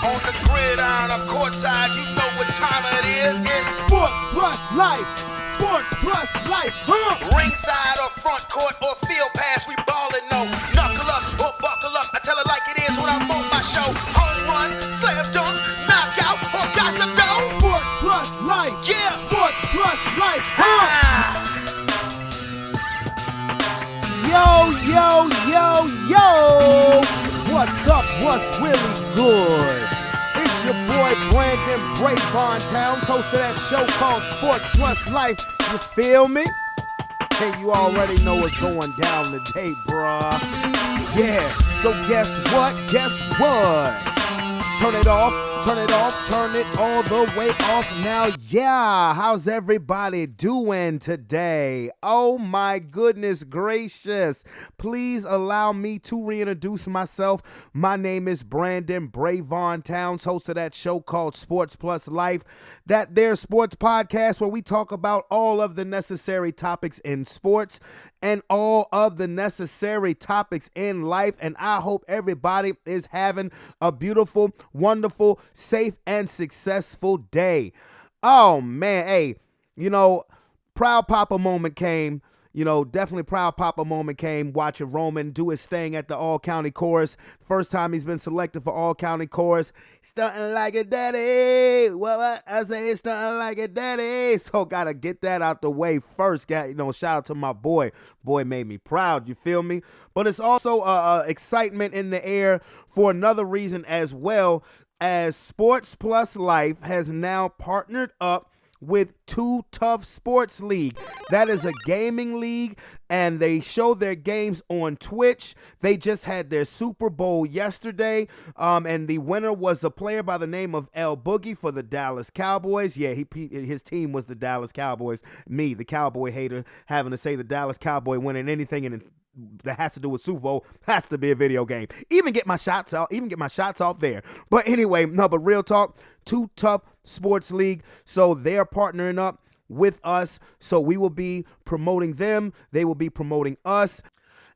On the gridiron or courtside, you know what time it is. It's Sports plus life. Sports plus life. ringside or front court or field pass, we ballin', no. Knuckle up or buckle up. I tell it like it is when I'm on my show. Home run, slam dunk, knockout, or got some dough. Sports plus life. Yeah. Sports plus life. Yo. What's up? What's really good? It's your boy Brandon Brevon Towns, host of that show called Sports Plus Life. You feel me? Hey, you already know what's going down today, bruh. Yeah, so guess what? Turn it off, turn it all the way off now. Yeah, how's everybody doing today? Oh my goodness gracious. Please allow me to reintroduce myself. My name is Brandon Brevon Towns, host of that show called Sports Plus Life. That there sports podcast where we talk about all of the necessary topics in sports and all of the necessary topics in life. And I hope everybody is having a beautiful, wonderful, safe, and successful day. Oh, man. Hey, proud papa moment came. Definitely proud papa moment came watching Roman do his thing at the all-county chorus. First time he's been selected for all-county chorus. Stunting like a daddy. Well, I say stunting like a daddy. So gotta get that out the way first. Shout out to my boy. Boy made me proud, you feel me? But it's also excitement in the air for another reason as well, as Sports Plus Life has now partnered up with Too Tough Sports League. That is a gaming league, and they show their games on Twitch. They just had their Super Bowl yesterday, and the winner was a player by the name of L Boogie for the Dallas Cowboys. Yeah, his team was the Dallas Cowboys. Me, the Cowboy hater, having to say the Dallas Cowboy winning anything that has to do with Super Bowl has to be a video game. Even get my shots off there. But anyway, but real talk, Too Tough Sports League. So they're partnering up with us. So we will be promoting them. They will be promoting us.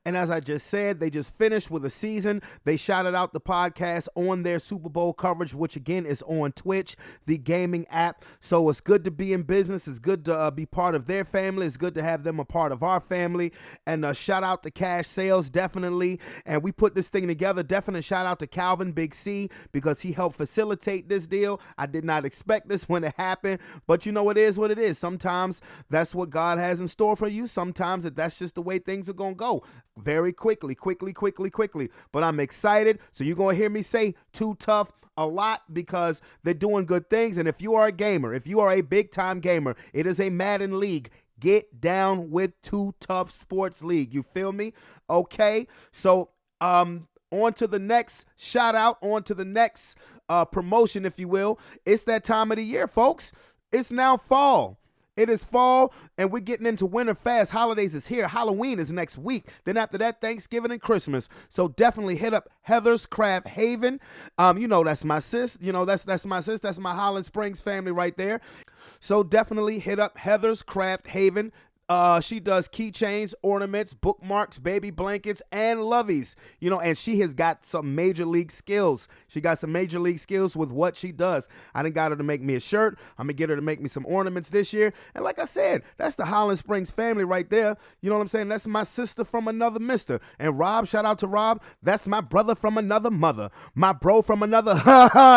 And as I just said, they just finished with a season. They shouted out the podcast on their Super Bowl coverage, which again is on Twitch, the gaming app. So it's good to be in business. It's good to be part of their family. It's good to have them a part of our family. And shout out to Cash Sales, definitely. And we put this thing together. Definitely shout out to Calvin Big C because he helped facilitate this deal. I did not expect this when it happened, but it is what it is. Sometimes that's what God has in store for you. Sometimes that's just the way things are going to go. Very quickly. But I'm excited. So you're going to hear me say Too Tough a lot because they're doing good things. And if you are a gamer, if you are a big time gamer, it is a Madden league. Get down with Too Tough Sports League. You feel me? Okay. So, on to the next shout out, on to the next promotion, if you will. It's that time of the year, folks. It's now fall. It is fall, and we're getting into winter fast. Holidays is here. Halloween is next week. Then after that, Thanksgiving and Christmas. So definitely hit up Heather's Craft Haven. That's my sis. That's my sis. That's my Holland Springs family right there. So definitely hit up Heather's Craft Haven. She does keychains, ornaments, bookmarks, baby blankets, and loveys, and she has got some major league skills. She got some major league skills with what she does. I done got her to make me a shirt. I'm going to get her to make me some ornaments this year. And like I said, that's the Holland Springs family right there. You know what I'm saying? That's my sister from another mister. And Rob, shout out to Rob. That's my brother from another mother. My bro from another,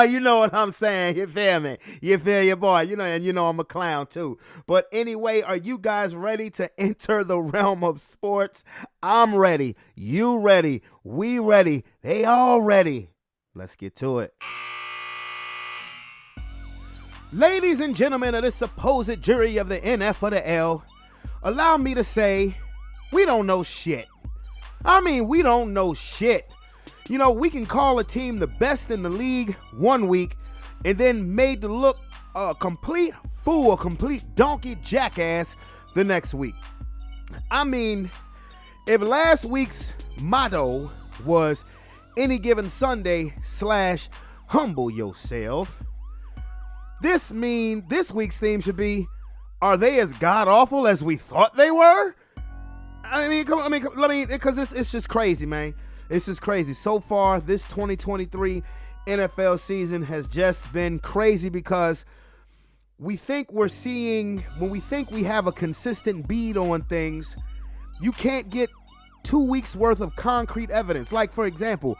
you know what I'm saying? You feel me? You feel your boy, and I'm a clown too. But anyway, are you guys ready to enter the realm of sports? I'm ready. You ready? We ready. They all ready. Let's get to it. Ladies and gentlemen of this supposed jury of the NF for the L, allow me to say, we don't know shit. We don't know shit. We can call a team the best in the league one week and then made to look a complete fool, a complete donkey jackass the next week. If last week's motto was any given Sunday / humble yourself, this week's theme should be, are they as god awful as we thought they were? Because it's just crazy, man. It's just crazy. So far, this 2023 NFL season has just been crazy because when we think we have a consistent beat on things, you can't get 2 weeks worth of concrete evidence. Like, for example,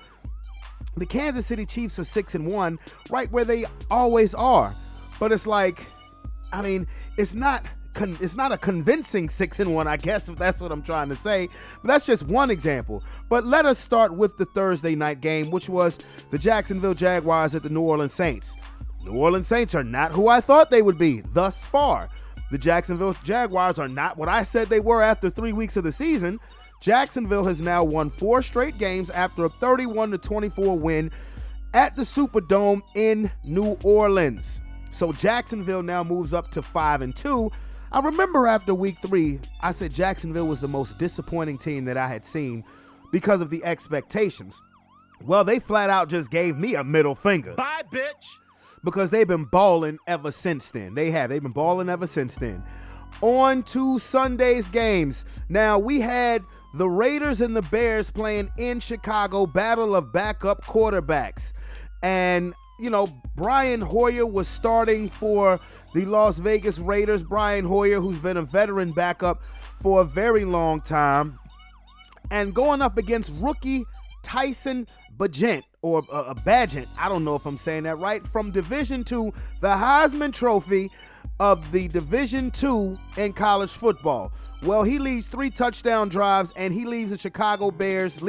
the Kansas City Chiefs are 6-1, right where they always are. But it's like, I mean, it's not a convincing 6-1, I guess, if that's what I'm trying to say. But that's just one example. But let us start with the Thursday night game, which was the Jacksonville Jaguars at the New Orleans Saints. New Orleans Saints are not who I thought they would be thus far. The Jacksonville Jaguars are not what I said they were after 3 weeks of the season. Jacksonville has now won 4 straight games after a 31-24 win at the Superdome in New Orleans. So Jacksonville now moves up to 5-2. I remember after week 3, I said Jacksonville was the most disappointing team that I had seen because of the expectations. Well, they flat out just gave me a middle finger. Bye, bitch. Because they've been balling ever since then. They've been balling ever since then. On to Sunday's games. Now, we had the Raiders and the Bears playing in Chicago, battle of backup quarterbacks. And, Brian Hoyer was starting for the Las Vegas Raiders. Brian Hoyer, who's been a veteran backup for a very long time. And going up against rookie Tyson Bagent, or Bagent, I don't know if I'm saying that right, from Division II, the Heisman Trophy of the Division II in college football. Well, he leads 3 touchdown drives, and he leads the Chicago Bears, to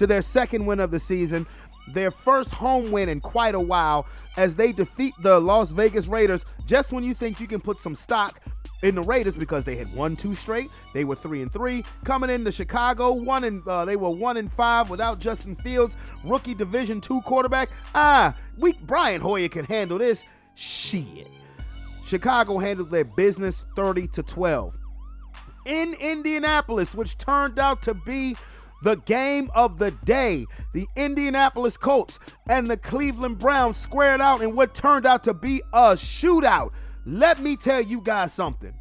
their second win of the season, their first home win in quite a while, as they defeat the Las Vegas Raiders just when you think you can put some stock in the Raiders because they had won 2 straight. They were 3-3. Coming into Chicago, they were 1-5 without Justin Fields, rookie Division II quarterback. Brian Hoyer can handle this. Shit. Chicago handled their business 30-12. In Indianapolis, which turned out to be the game of the day, the Indianapolis Colts and the Cleveland Browns squared out in what turned out to be a shootout. Let me tell you guys something.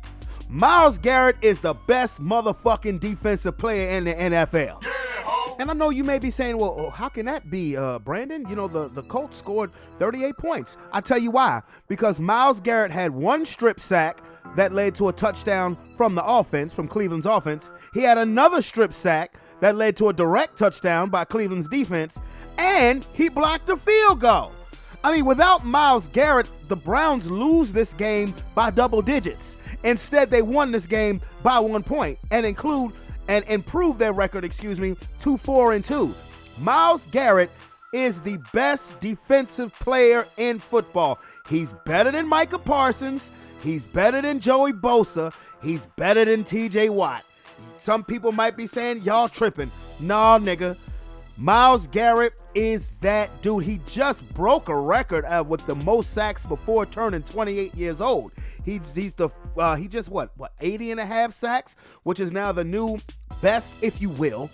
Myles Garrett is the best motherfucking defensive player in the NFL. And I know you may be saying, well, how can that be, Brandon? The Colts scored 38 points. I tell you why. Because Myles Garrett had 1 strip sack that led to a touchdown from the offense, from Cleveland's offense. He had another strip sack that led to a direct touchdown by Cleveland's defense. And he blocked a field goal. I mean, without Myles Garrett, the Browns lose this game by double digits. Instead, they won this game by 1 point and improve their record, to 4-2. Myles Garrett is the best defensive player in football. He's better than Micah Parsons. He's better than Joey Bosa. He's better than TJ Watt. Some people might be saying, y'all tripping. Nah, nigga. Myles Garrett is that dude. He just broke a record with the most sacks before turning 28 years old. He just 80 and a half sacks, which is now the new best, if you will.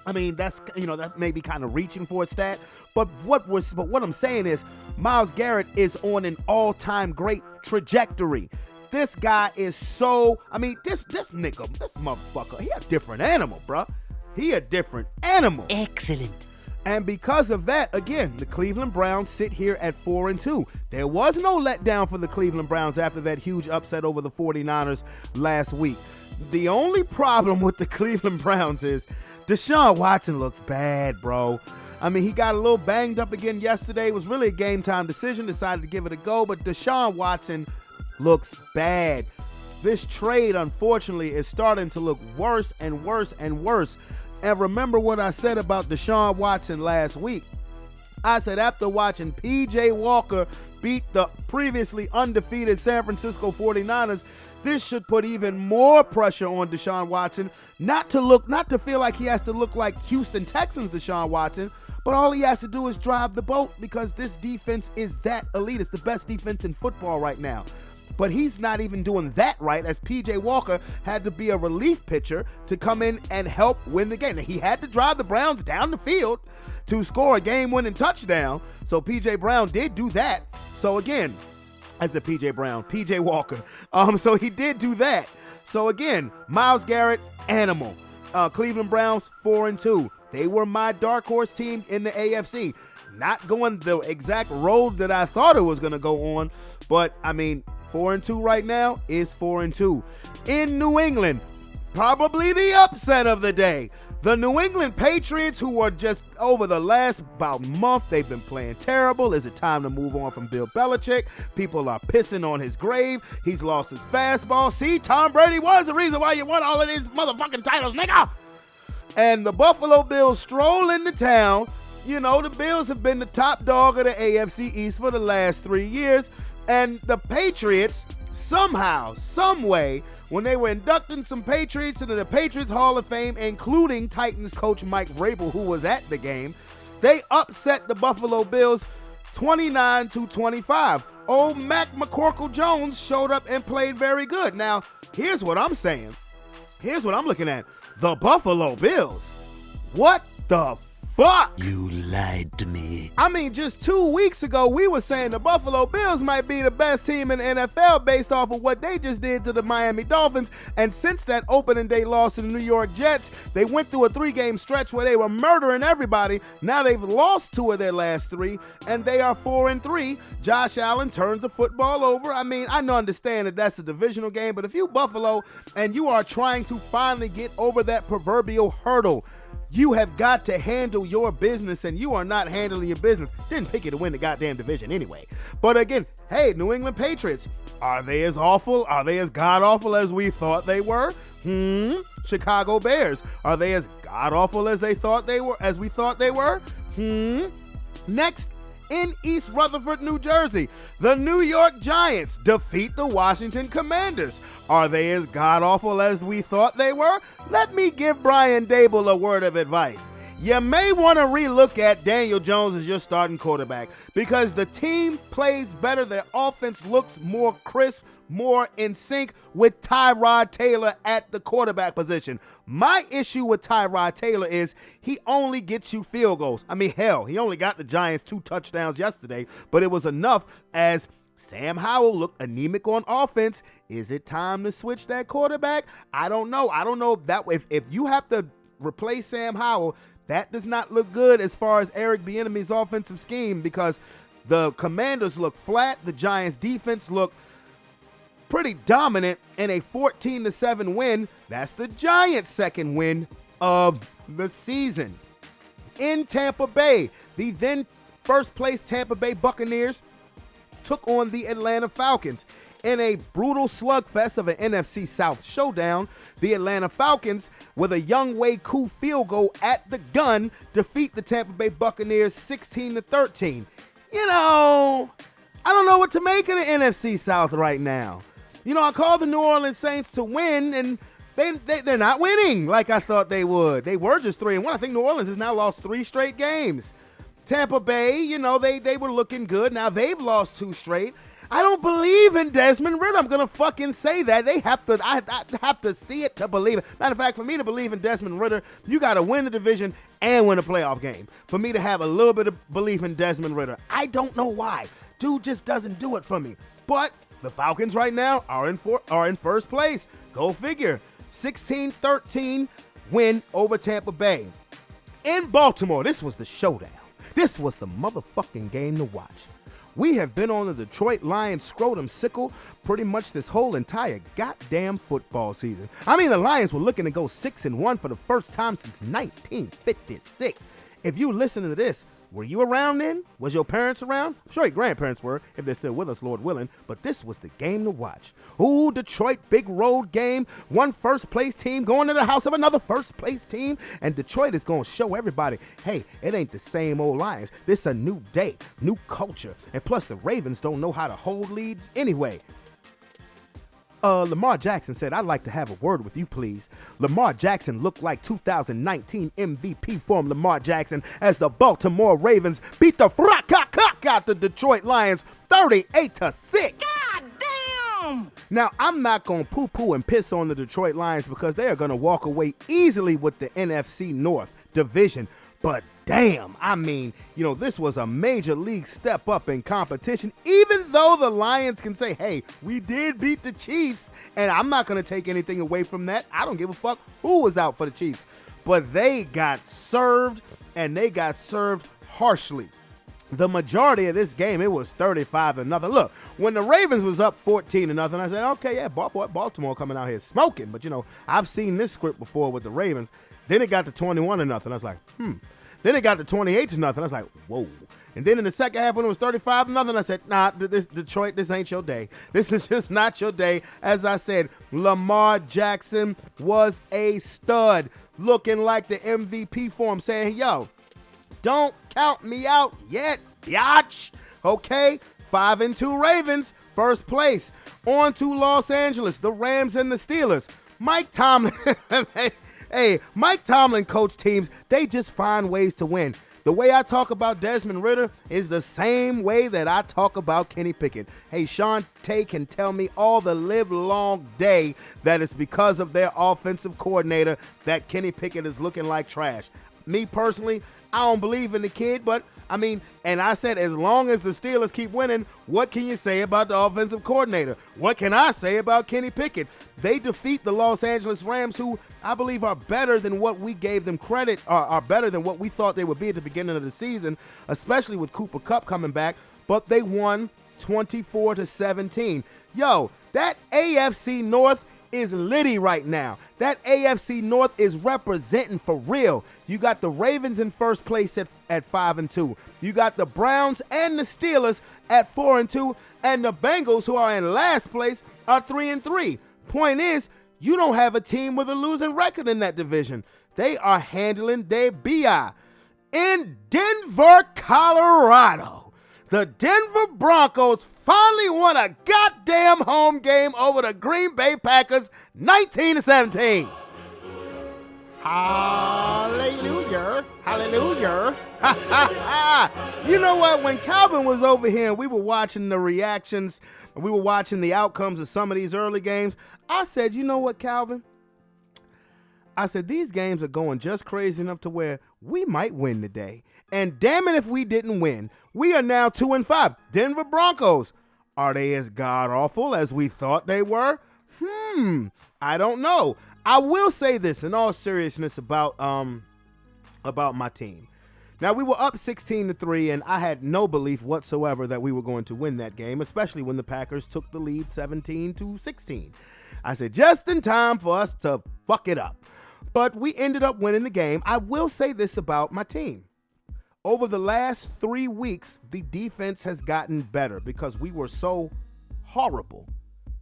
I mean, that's, that may be kind of reaching for a stat, but what I'm saying is Myles Garrett is on an all-time great trajectory. This guy is this motherfucker, he a different animal, bruh. He a different animal. Excellent. And because of that, again, the Cleveland Browns sit here at 4-2. There was no letdown for the Cleveland Browns after that huge upset over the 49ers last week. The only problem with the Cleveland Browns is Deshaun Watson looks bad, bro. I mean, he got a little banged up again yesterday. It was really a game time decision. Decided to give it a go, but Deshaun Watson looks bad. This trade, unfortunately, is starting to look worse and worse and worse. And remember what I said about Deshaun Watson last week. I said after watching P.J. Walker beat the previously undefeated San Francisco 49ers, this should put even more pressure on Deshaun Watson, not to feel like he has to look like Houston Texans Deshaun Watson, but all he has to do is drive the boat because this defense is that elite. It's the best defense in football right now. But he's not even doing that right, as P.J. Walker had to be a relief pitcher to come in and help win the game. Now, he had to drive the Browns down the field to score a game-winning touchdown, so P.J. Brown did do that. So again, I said P.J. Walker. So he did do that. So again, Myles Garrett, animal. Cleveland Browns, 4-2. They were my dark horse team in the AFC. Not going the exact road that I thought it was going to go on, but I mean, 4-2 right now is 4-2. In New England, probably the upset of the day. The New England Patriots, who are just over the last about month, they've been playing terrible. Is it time to move on from Bill Belichick? People are pissing on his grave. He's lost his fastball. See, Tom Brady was the reason why you won all of these motherfucking titles, nigga. And the Buffalo Bills stroll into town. You know, the Bills have been the top dog of the AFC East for the last 3 years. And the Patriots, somehow, some way, when they were inducting some Patriots into the Patriots Hall of Fame, including Titans coach Mike Vrabel, who was at the game, they upset the Buffalo Bills 29-25. Old Mac McCorkle-Jones showed up and played very good. Now, here's what I'm saying. Here's what I'm looking at. The Buffalo Bills. What the fuck? You lied to me. I mean, just 2 weeks ago, we were saying the Buffalo Bills might be the best team in the NFL based off of what they just did to the Miami Dolphins. And since that opening day loss to the New York Jets, they went through a 3-game stretch where they were murdering everybody. Now they've lost 2 of their last 3, and they are 4-3. Josh Allen turned the football over. I mean, I understand that that's a divisional game, but if you Buffalo and you are trying to finally get over that proverbial hurdle, you have got to handle your business, and you are not handling your business. Didn't pick you to win the goddamn division anyway. But again, hey, New England Patriots, are they as awful? Are they as god-awful as we thought they were? Chicago Bears, are they as god-awful as we thought they were? Next, in East Rutherford, New Jersey, the New York Giants defeat the Washington Commanders. Are they as god-awful as we thought they were? Let me give Brian Dable a word of advice. You may want to relook at Daniel Jones as your starting quarterback because the team plays better. Their offense looks more crisp, more in sync with Tyrod Taylor at the quarterback position. My issue with Tyrod Taylor is he only gets you field goals. I mean, hell, he only got the Giants 2 touchdowns yesterday, but it was enough as Sam Howell looked anemic on offense. Is it time to switch that quarterback? I don't know. I don't know that if you have to replace Sam Howell, that does not look good as far as Eric Bieniemy's offensive scheme because the Commanders look flat. The Giants defense look pretty dominant in a 14-7 win. That's the Giants' second win of the season. In Tampa Bay, the then first place Tampa Bay Buccaneers took on the Atlanta Falcons. In a brutal slugfest of an NFC South showdown, the Atlanta Falcons, with a Young Wei Koo field goal at the gun, defeat the Tampa Bay Buccaneers 16-13. You know, I don't know what to make of the NFC South right now. You know, I called the New Orleans Saints to win, and they're not winning like I thought they would. They were just 3-1. I think New Orleans has now lost 3 straight games. Tampa Bay, you know, they were looking good. Now they've lost 2 straight. I don't believe in Desmond Ridder. I'm gonna fucking say that. I have to see it to believe it. Matter of fact, for me to believe in Desmond Ridder, you gotta win the division and win a playoff game. For me to have a little bit of belief in Desmond Ridder. I don't know why. Dude just doesn't do it for me. But the Falcons right now are in first place. Go figure. 16-13 win over Tampa Bay. In Baltimore, this was the showdown. This was the motherfucking game to watch. We have been on the Detroit Lions scrotum sickle pretty much this whole entire goddamn football season. I mean, the Lions were looking to go 6-1 for the first time since 1956. If you listen to this, were you around then? Was your parents around? I'm sure your grandparents were, if they're still with us, Lord willing. But this was the game to watch. Ooh, Detroit, big road game. One first-place team going to the house of another first-place team. And Detroit is going to show everybody, hey, it ain't the same old Lions. This a new day, new culture. And plus, the Ravens don't know how to hold leads anyway. Lamar Jackson said, I'd like to have a word with you, please. Lamar Jackson looked like 2019 MVP form Lamar Jackson as the Baltimore Ravens beat the frack out the Detroit Lions 38-6. God damn! Now, I'm not going to poo-poo and piss on the Detroit Lions because they are going to walk away easily with the NFC North division. But damn, I mean, you know, this was a major league step up in competition, even though the Lions can say, hey, we did beat the Chiefs, and I'm not going to take anything away from that. I don't give a fuck who was out for the Chiefs. but they got served, and they got served harshly. The majority of this game, it was 35-0. Look, when the Ravens was up 14-0, I said, okay, yeah, Baltimore coming out here smoking. But, I've seen this script before with the Ravens. Then it got to 21-0. I was like, Then it got to 28-0. I was like, whoa. And then in the second half when it was 35-0, I said, nah, this Detroit, this ain't your day. This is just not your day. As I said, Lamar Jackson was a stud, looking like the MVP for him, saying, yo, don't count me out yet, biatch. Okay, 5-2 Ravens, first place. On to Los Angeles, the Rams and the Steelers. Mike Tomlin, Mike Tomlin coach teams, they just find ways to win. The way I talk about Desmond Ridder is the same way that I talk about Kenny Pickett. Hey, Sean Tay can tell me all the live long day that it's because of their offensive coordinator that Kenny Pickett is looking like trash. Me personally, I don't believe in the kid, but and I said as long as the Steelers keep winning, what can you say about the offensive coordinator? What can I say about Kenny Pickett? They defeat the Los Angeles Rams, who I believe are better than what we gave them credit, are better than what we thought they would be at the beginning of the season, especially with Cooper Kupp coming back, but they won 24-17. Yo, that AFC North is litty right now. That AFC North is representing for real. You got the Ravens in first place at 5-2. You got the Browns and the Steelers at 4-2, and the Bengals, who are in last place, are 3-3. Point is, you don't have a team with a losing record in that division. They are handling their BI. In Denver, Colorado, the Denver Broncos finally won a goddamn home game over the Green Bay Packers, 19-17. Hallelujah. Hallelujah. You know what? When Calvin was over here and we were watching the reactions, we were watching the outcomes of some of these early games, I said, you know what, Calvin? I said, these games are going just crazy enough to where we might win today. And damn it if we didn't win. We are now 2-5. Denver Broncos. Are they as god-awful as we thought they were? I don't know. I will say this in all seriousness about my team. Now, we were up 16-3, and I had no belief whatsoever that we were going to win that game, especially when the Packers took the lead 17-16. I said, just in time for us to fuck it up. But we ended up winning the game. I will say this about my team. Over the last 3 weeks, the defense has gotten better because we were so horrible.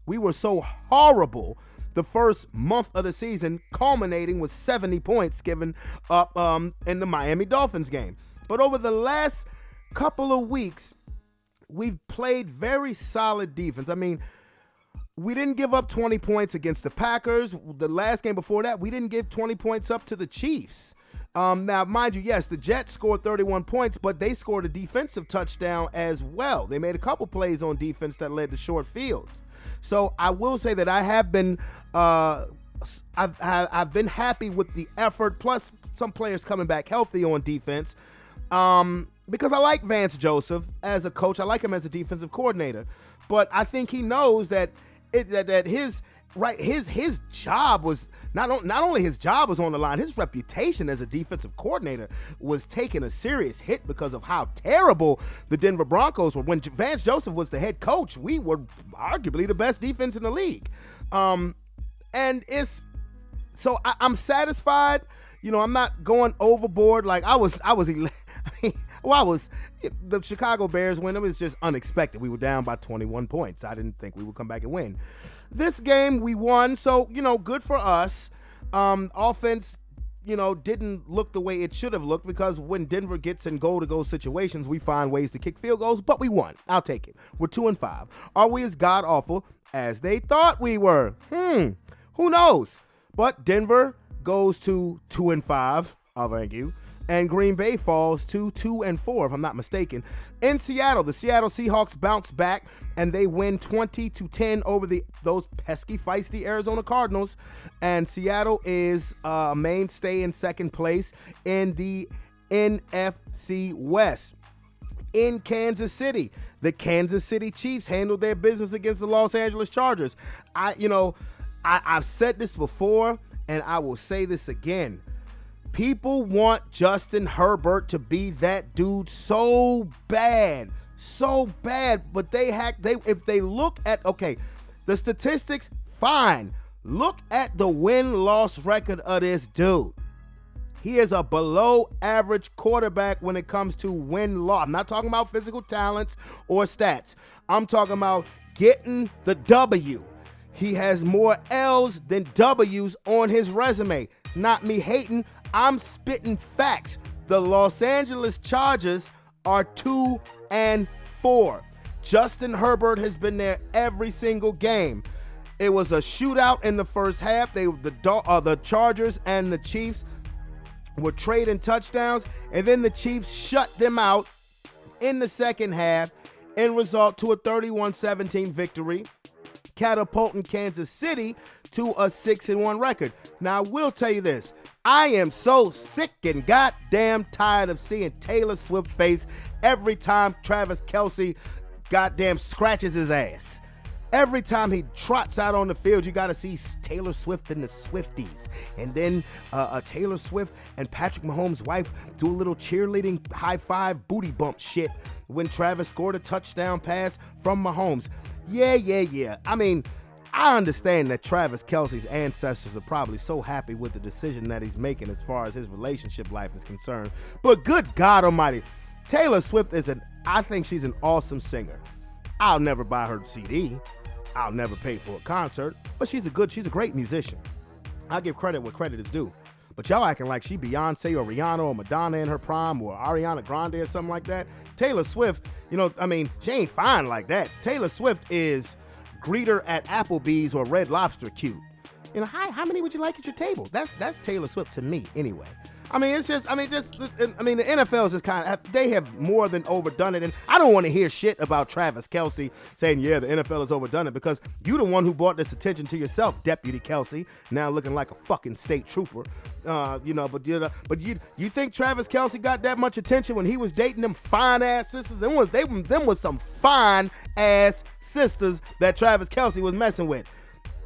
We were so horrible the first month of the season, culminating with 70 points given up in the Miami Dolphins game. But over the last couple of weeks, we've played very solid defense. We didn't give up 20 points against the Packers. The last game before that, we didn't give 20 points up to the Chiefs. Now, mind you, yes, the Jets scored 31 points, but they scored a defensive touchdown as well. They made a couple plays on defense that led to short fields. So I will say that I have been, I've been happy with the effort, plus some players coming back healthy on defense, because I like Vance Joseph as a coach. I like him as a defensive coordinator, but I think he knows that his job was not only his job was on the line, his reputation as a defensive coordinator was taking a serious hit because of how terrible the Denver Broncos were. When Vance Joseph was the head coach, we were arguably the best defense in the league. I'm satisfied. I'm not going overboard. Like the Chicago Bears win. It was just unexpected. We were down by 21 points. I didn't think we would come back and win. This game we won, so, good for us. Offense, didn't look the way it should have looked because when Denver gets in goal-to-goal situations, we find ways to kick field goals, but we won. I'll take it. We're 2-5. Are we as god-awful as they thought we were? Who knows? But Denver goes to 2-5. I'll thank you. And Green Bay falls to 2-4, if I'm not mistaken. In Seattle, the Seattle Seahawks bounce back, and they win 20-10 over those pesky, feisty Arizona Cardinals. And Seattle is a mainstay in second place in the NFC West. In Kansas City, the Kansas City Chiefs handled their business against the Los Angeles Chargers. I've said this before, and I will say this again. People want Justin Herbert to be that dude so bad, but if they look at, the statistics, fine. Look at the win-loss record of this dude. He is a below average quarterback when it comes to win-loss. I'm not talking about physical talents or stats. I'm talking about getting the W. He has more L's than W's on his resume. Not me hating, I'm spitting facts. The Los Angeles Chargers are 2-4. Justin Herbert has been there every single game. It was a shootout in the first half. The Chargers and the Chiefs were trading touchdowns, and then the Chiefs shut them out in the second half and result to a 31-17 victory, catapulting Kansas City to a 6-1 record. Now, I will tell you this. I am so sick and goddamn tired of seeing Taylor Swift face every time Travis Kelce goddamn scratches his ass. Every time he trots out on the field, you got to see Taylor Swift and the Swifties. And then Taylor Swift and Patrick Mahomes' wife do a little cheerleading high-five booty bump shit when Travis scored a touchdown pass from Mahomes. Yeah. I mean, I understand that Travis Kelce's ancestors are probably so happy with the decision that he's making as far as his relationship life is concerned. But good God almighty, Taylor Swift I think she's an awesome singer. I'll never buy her CD. I'll never pay for a concert, but she's a great musician. I'll give credit where credit is due. But y'all acting like she Beyonce or Rihanna or Madonna in her prime or Ariana Grande or something like that. Taylor Swift, she ain't fine like that. Taylor Swift is greeter at Applebee's or Red Lobster cute. Hi, how many would you like at your table? That's Taylor Swift to me anyway. The NFL is just they have more than overdone it. And I don't want to hear shit about Travis Kelce saying, the NFL has overdone it, because you the one who brought this attention to yourself, Deputy Kelce, now looking like a fucking state trooper. But you think Travis Kelce got that much attention when he was dating them fine-ass sisters? Them was some fine-ass sisters that Travis Kelce was messing with.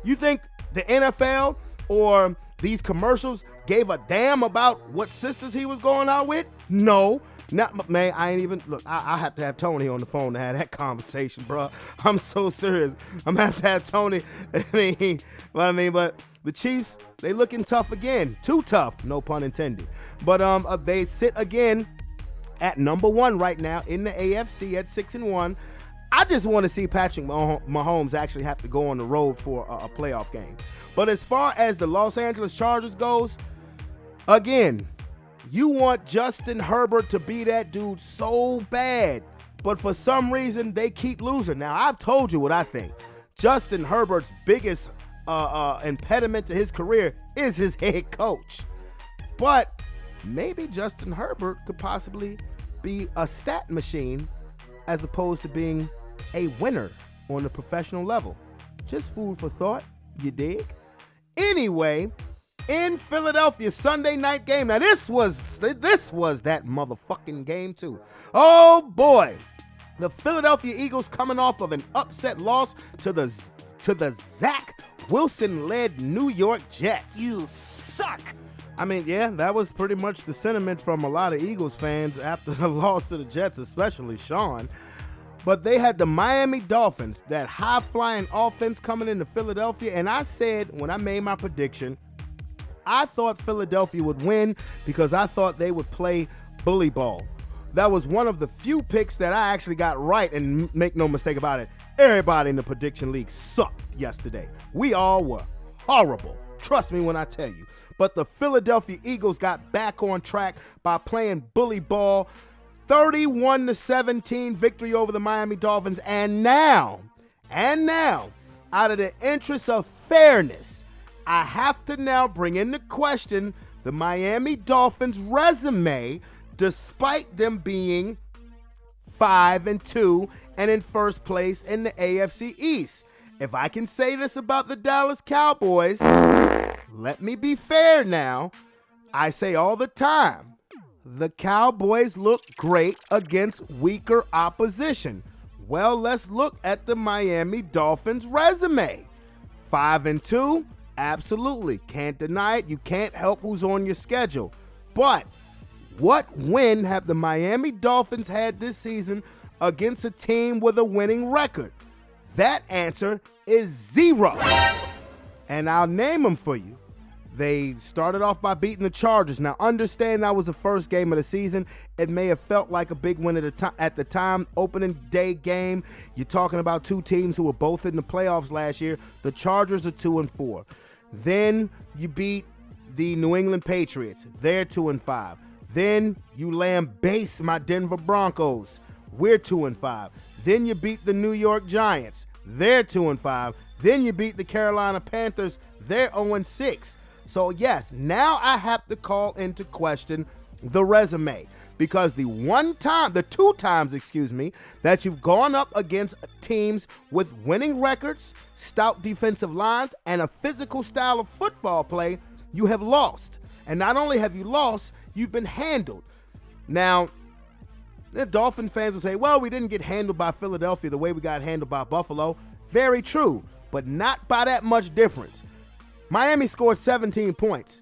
You think the NFL or these commercials gave a damn about what sisters he was going out with? No. Man, I ain't even, look, I have to have Tony on the phone to have that conversation, bro. I'm so serious. I'm gonna have to have Tony. But the Chiefs, they looking tough again. Too tough, no pun intended. But they sit again at number 1 right now in the AFC at 6-1. I just want to see Patrick Mahomes actually have to go on the road for a playoff game. But as far as the Los Angeles Chargers goes, again, you want Justin Herbert to be that dude so bad, but for some reason they keep losing. Now, I've told you what I think. Justin Herbert's biggest impediment to his career is his head coach. But maybe Justin Herbert could possibly be a stat machine as opposed to being a winner on the professional level. Just food for thought, you dig? Anyway, in Philadelphia, Sunday night game. Now this was that motherfucking game too. Oh boy, the Philadelphia Eagles coming off of an upset loss to the Zach Wilson-led New York Jets. You suck. That was pretty much the sentiment from a lot of Eagles fans after the loss to the Jets, especially Sean. But they had the Miami Dolphins, that high-flying offense coming into Philadelphia, and I said, when I made my prediction, I thought Philadelphia would win because I thought they would play bully ball. That was one of the few picks that I actually got right, and make no mistake about it, everybody in the prediction league sucked yesterday. We all were horrible. Trust me when I tell you. But the Philadelphia Eagles got back on track by playing bully ball. 31-17 victory over the Miami Dolphins. And now, out of the interest of fairness, I have to now bring into question the Miami Dolphins' resume, despite them being 5-2 and in first place in the AFC East. If I can say this about the Dallas Cowboys, let me be fair now. I say all the time, the Cowboys look great against weaker opposition. Well, let's look at the Miami Dolphins' resume. 5-2, absolutely. Can't deny it. You can't help who's on your schedule. But what win have the Miami Dolphins had this season against a team with a winning record? That answer is 0. And I'll name them for you. They started off by beating the Chargers. Now, understand that was the first game of the season. It may have felt like a big win at the time. Opening day game, you're talking about two teams who were both in the playoffs last year. The Chargers are 2-4. Then you beat the New England Patriots. They're 2-5. Then you lambaste my Denver Broncos. We're 2-5. Then you beat the New York Giants. They're 2-5. Then you beat the Carolina Panthers. They're 0-6. So yes, now I have to call into question the resume, because the two times, that you've gone up against teams with winning records, stout defensive lines, and a physical style of football play, you have lost. And not only have you lost, you've been handled. Now, the Dolphin fans will say, well, we didn't get handled by Philadelphia the way we got handled by Buffalo. Very true, but not by that much difference. Miami scored 17 points.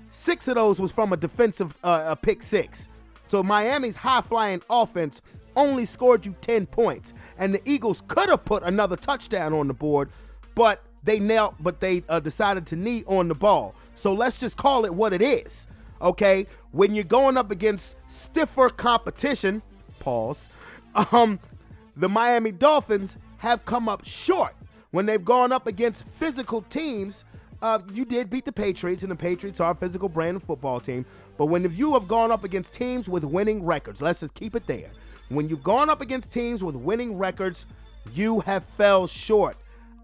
6 of those was from a defensive pick six. So Miami's high-flying offense only scored you 10 points. And the Eagles could have put another touchdown on the board, but they decided to knee on the ball. So let's just call it what it is. Okay? When you're going up against stiffer competition, the Miami Dolphins have come up short. When they've gone up against physical teams, you did beat the Patriots, and the Patriots are a physical brand of football team. But when you have gone up against teams with winning records, let's just keep it there. When you've gone up against teams with winning records, you have fell short.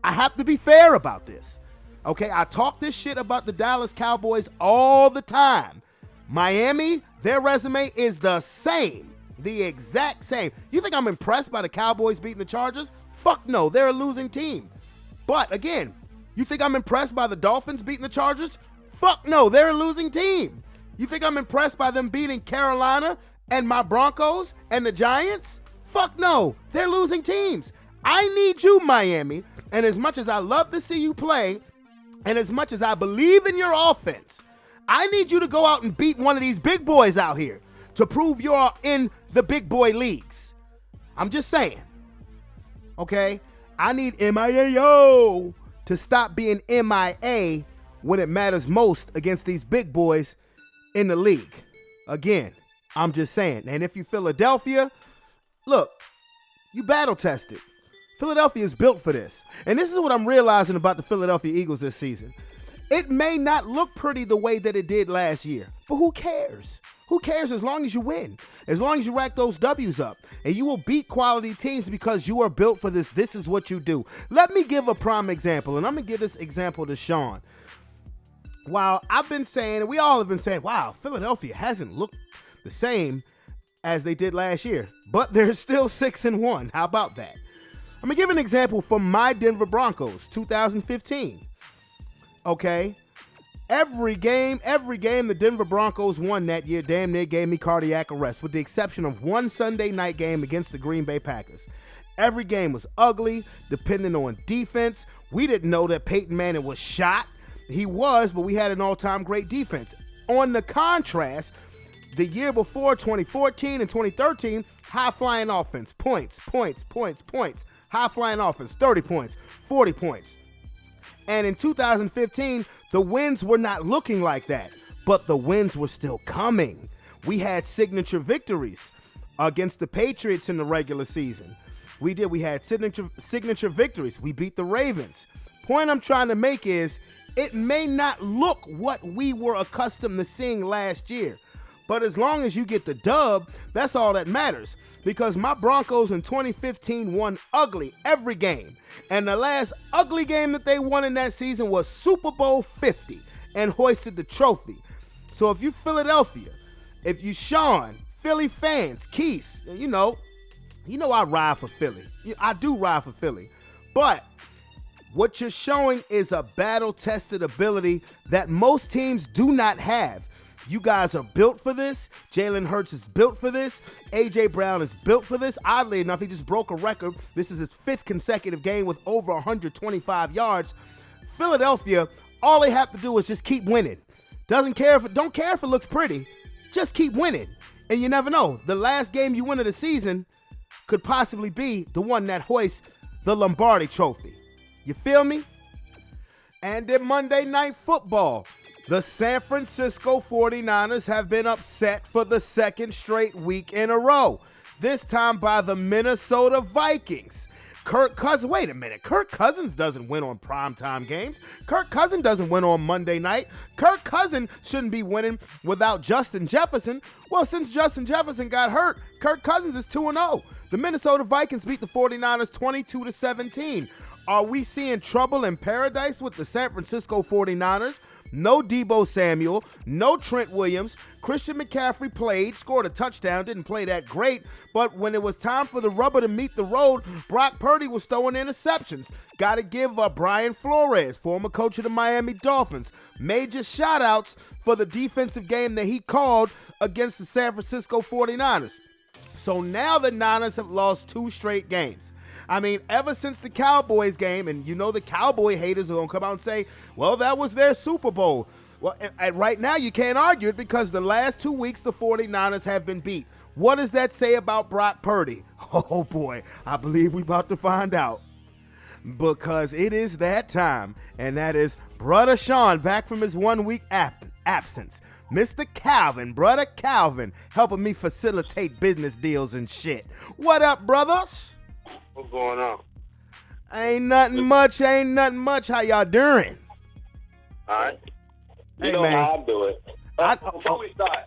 I have to be fair about this. Okay, I talk this shit about the Dallas Cowboys all the time. Miami, their resume is the same. The exact same. You think I'm impressed by the Cowboys beating the Chargers? Fuck no, they're a losing team. But again, you think I'm impressed by the Dolphins beating the Chargers? Fuck no, they're a losing team. You think I'm impressed by them beating Carolina and my Broncos and the Giants? Fuck no, they're losing teams. I need you, Miami, and as much as I love to see you play, and as much as I believe in your offense, I need you to go out and beat one of these big boys out here to prove you're in the big boy leagues. I'm just saying. Okay? I need MIAO to stop being MIA when it matters most against these big boys in the league. Again, I'm just saying. And if you Philadelphia, look, you battle tested. Philadelphia is built for this. And this is what I'm realizing about the Philadelphia Eagles this season. It may not look pretty the way that it did last year, but who cares? Who cares as long as you win? As long as you rack those W's up. And you will beat quality teams because you are built for this. This is what you do. Let me give a prime example, and I'm going to give this example to Sean. While I've been saying, and we all have been saying, wow, Philadelphia hasn't looked the same as they did last year, but they're still 6-1. How about that? I'm going to give an example from my Denver Broncos, 2015. Okay? Every game the Denver Broncos won that year damn near gave me cardiac arrest, with the exception of one Sunday night game against the Green Bay Packers. Every game was ugly, depending on defense. We didn't know that Peyton Manning was shot. He was, but we had an all-time great defense. On the contrast, the year before, 2014 and 2013, high-flying offense, points. High-flying offense, 30 points, 40 points. And in 2015, the wins were not looking like that, but the wins were still coming. We had signature victories against the Patriots in the regular season. We had signature victories. We beat the Ravens. Point I'm trying to make is, it may not look what we were accustomed to seeing last year, but as long as you get the dub, that's all that matters. Because my Broncos in 2015 won ugly every game. And the last ugly game that they won in that season was Super Bowl 50 and hoisted the trophy. So if you Philadelphia, if you Sean, Philly fans, Keith, you know I ride for Philly. I do ride for Philly. But what you're showing is a battle-tested ability that most teams do not have. You guys are built for this. Jalen Hurts is built for this. A.J. Brown is built for this. Oddly enough, he just broke a record. This is his 5th consecutive game with over 125 yards. Philadelphia, all they have to do is just keep winning. Don't care if it looks pretty. Just keep winning. And you never know. The last game you win of the season could possibly be the one that hoists the Lombardi Trophy. You feel me? And in Monday Night Football, the San Francisco 49ers have been upset for the second straight week in a row. This time by the Minnesota Vikings. Wait a minute. Kirk Cousins doesn't win on primetime games. Kirk Cousins doesn't win on Monday night. Kirk Cousins shouldn't be winning without Justin Jefferson. Well, since Justin Jefferson got hurt, Kirk Cousins is 2-0. The Minnesota Vikings beat the 49ers 22-17. Are we seeing trouble in paradise with the San Francisco 49ers? No Deebo Samuel, no Trent Williams. Christian McCaffrey played, scored a touchdown, didn't play that great, but when it was time for the rubber to meet the road, Brock Purdy was throwing interceptions. Got to give Brian Flores, former coach of the Miami Dolphins, major shout-outs for the defensive game that he called against the San Francisco 49ers. So now the Niners have lost 2 straight games. I mean, ever since the Cowboys game, and you know the Cowboy haters are going to come out and say, well, that was their Super Bowl. Well, and right now you can't argue it because the last 2 weeks the 49ers have been beat. What does that say about Brock Purdy? Oh, boy, I believe we're about to find out. Because it is that time, and that is Brother Sean back from his 1 week absence. Mr. Calvin, Brother Calvin, helping me facilitate business deals and shit. What up, brothers? What's going on? Ain't nothing much. How y'all doing? All right. Hey, You know man. how I do it. Before we start,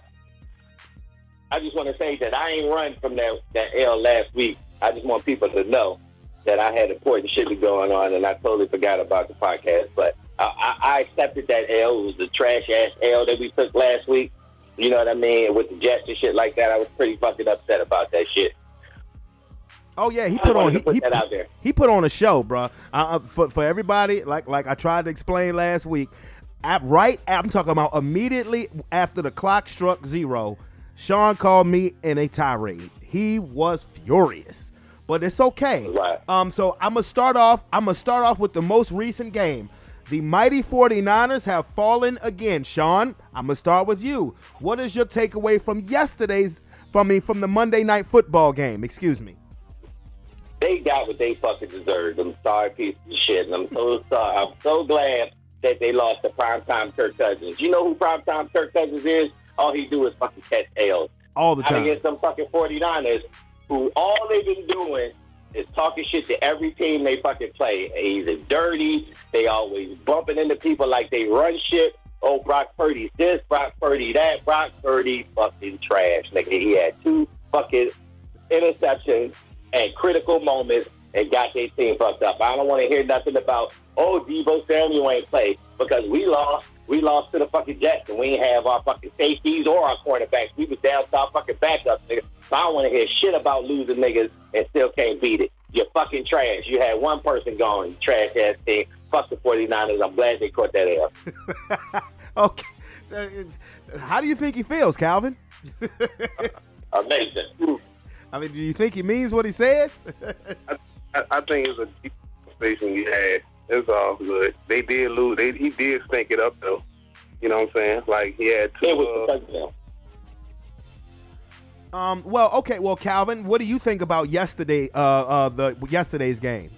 I just want to say that I ain't run from that L last week. I just want people to know that I had important shit going on, and I totally forgot about the podcast. But I accepted that L. It was the trash-ass L that we took last week. You know what I mean? With the Jets and shit like that, I was pretty fucking upset about that shit. Oh yeah, he put on a show, bro. For everybody, like I tried to explain last week. I'm talking about immediately after the clock struck 0, Sean called me in a tirade. He was furious, but it's okay. Right. So I'm gonna start off with the most recent game. The mighty 49ers have fallen again. Sean, I'm gonna start with you. What is your takeaway from from the Monday Night Football game? Excuse me. They got what they fucking deserved. I'm sorry, piece of shit. And I'm so sorry. I'm so glad that they lost to primetime Kirk Cousins. You know who primetime Kirk Cousins is? All he do is fucking catch L's. All the time. Against some fucking 49ers who all they've been doing is talking shit to every team they fucking play. Either dirty, they always bumping into people like they run shit. Oh, Brock Purdy's this, Brock Purdy that. Brock Purdy fucking trash. Nigga, he had 2 fucking interceptions at critical moments and got their team fucked up. I don't want to hear nothing about, oh, Deebo Samuel ain't played because we lost. We lost to the fucking Jets and we ain't have our fucking safeties or our cornerbacks. We was down to our fucking backups, nigga. So I don't want to hear shit about losing niggas and still can't beat it. You're fucking trash. You had one person going, trash ass team. Fuck the 49ers. I'm glad they caught that L. Okay. How do you think he feels, Calvin? Amazing. I mean, do you think he means what he says? I think it was a deep conversation we had. It's all good. They did lose. He did stink it up, though. You know what I'm saying? Like, he had 2... It was Well, okay. Well, Calvin, what do you think about yesterday's game?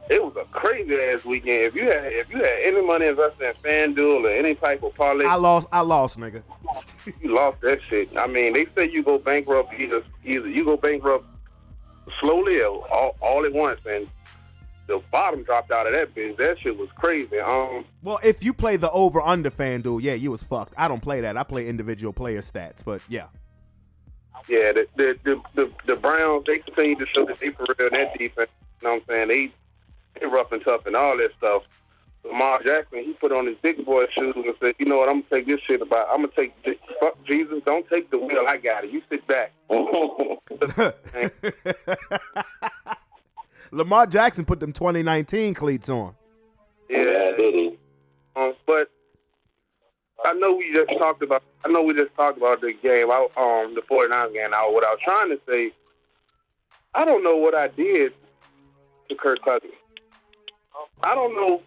It was a crazy ass weekend. If you had any money invested in FanDuel or any type of parlay, I lost, nigga. You lost that shit. I mean, they say you go bankrupt either you go bankrupt slowly or all at once, and the bottom dropped out of that bitch. That shit was crazy. Well, if you play the over/under FanDuel, yeah, you was fucked. I don't play that. I play individual player stats, but yeah. Yeah, the Browns, they continue to show that they for real that defense. You know what I'm saying? They rough and tough and all that stuff. Lamar Jackson, he put on his big boy shoes and said, you know what, I'm going to take this shit about, I'm going to take this, fuck Jesus, don't take the wheel, I got it, you sit back. Lamar Jackson put them 2019 cleats on. Yeah, did he? But I know we just talked about the game, the 49ers game. What I was trying to say, I don't know what I did to Kirk Cousins. I don't know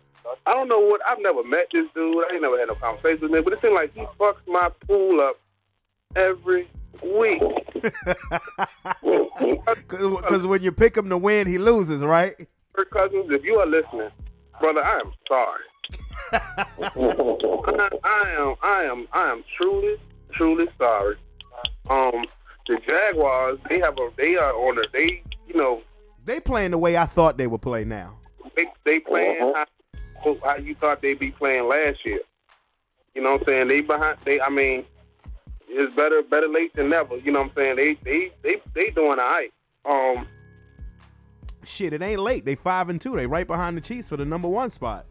I don't know what. I've never met this dude. I ain't never had no conversation with him, but it seems like he fucks my pool up every week. Because when you pick him to win, he loses, right? Kirk Cousins, if you are listening, brother, I am sorry. I am truly sorry. The Jaguars, they are on they playing the way I thought they would play now. They playing how you thought they'd be playing last year. You know what I'm saying? It's better late than never. You know what I'm saying? They doing all right. Shit, it ain't late. They 5-2. They right behind the Chiefs for the number 1 spot.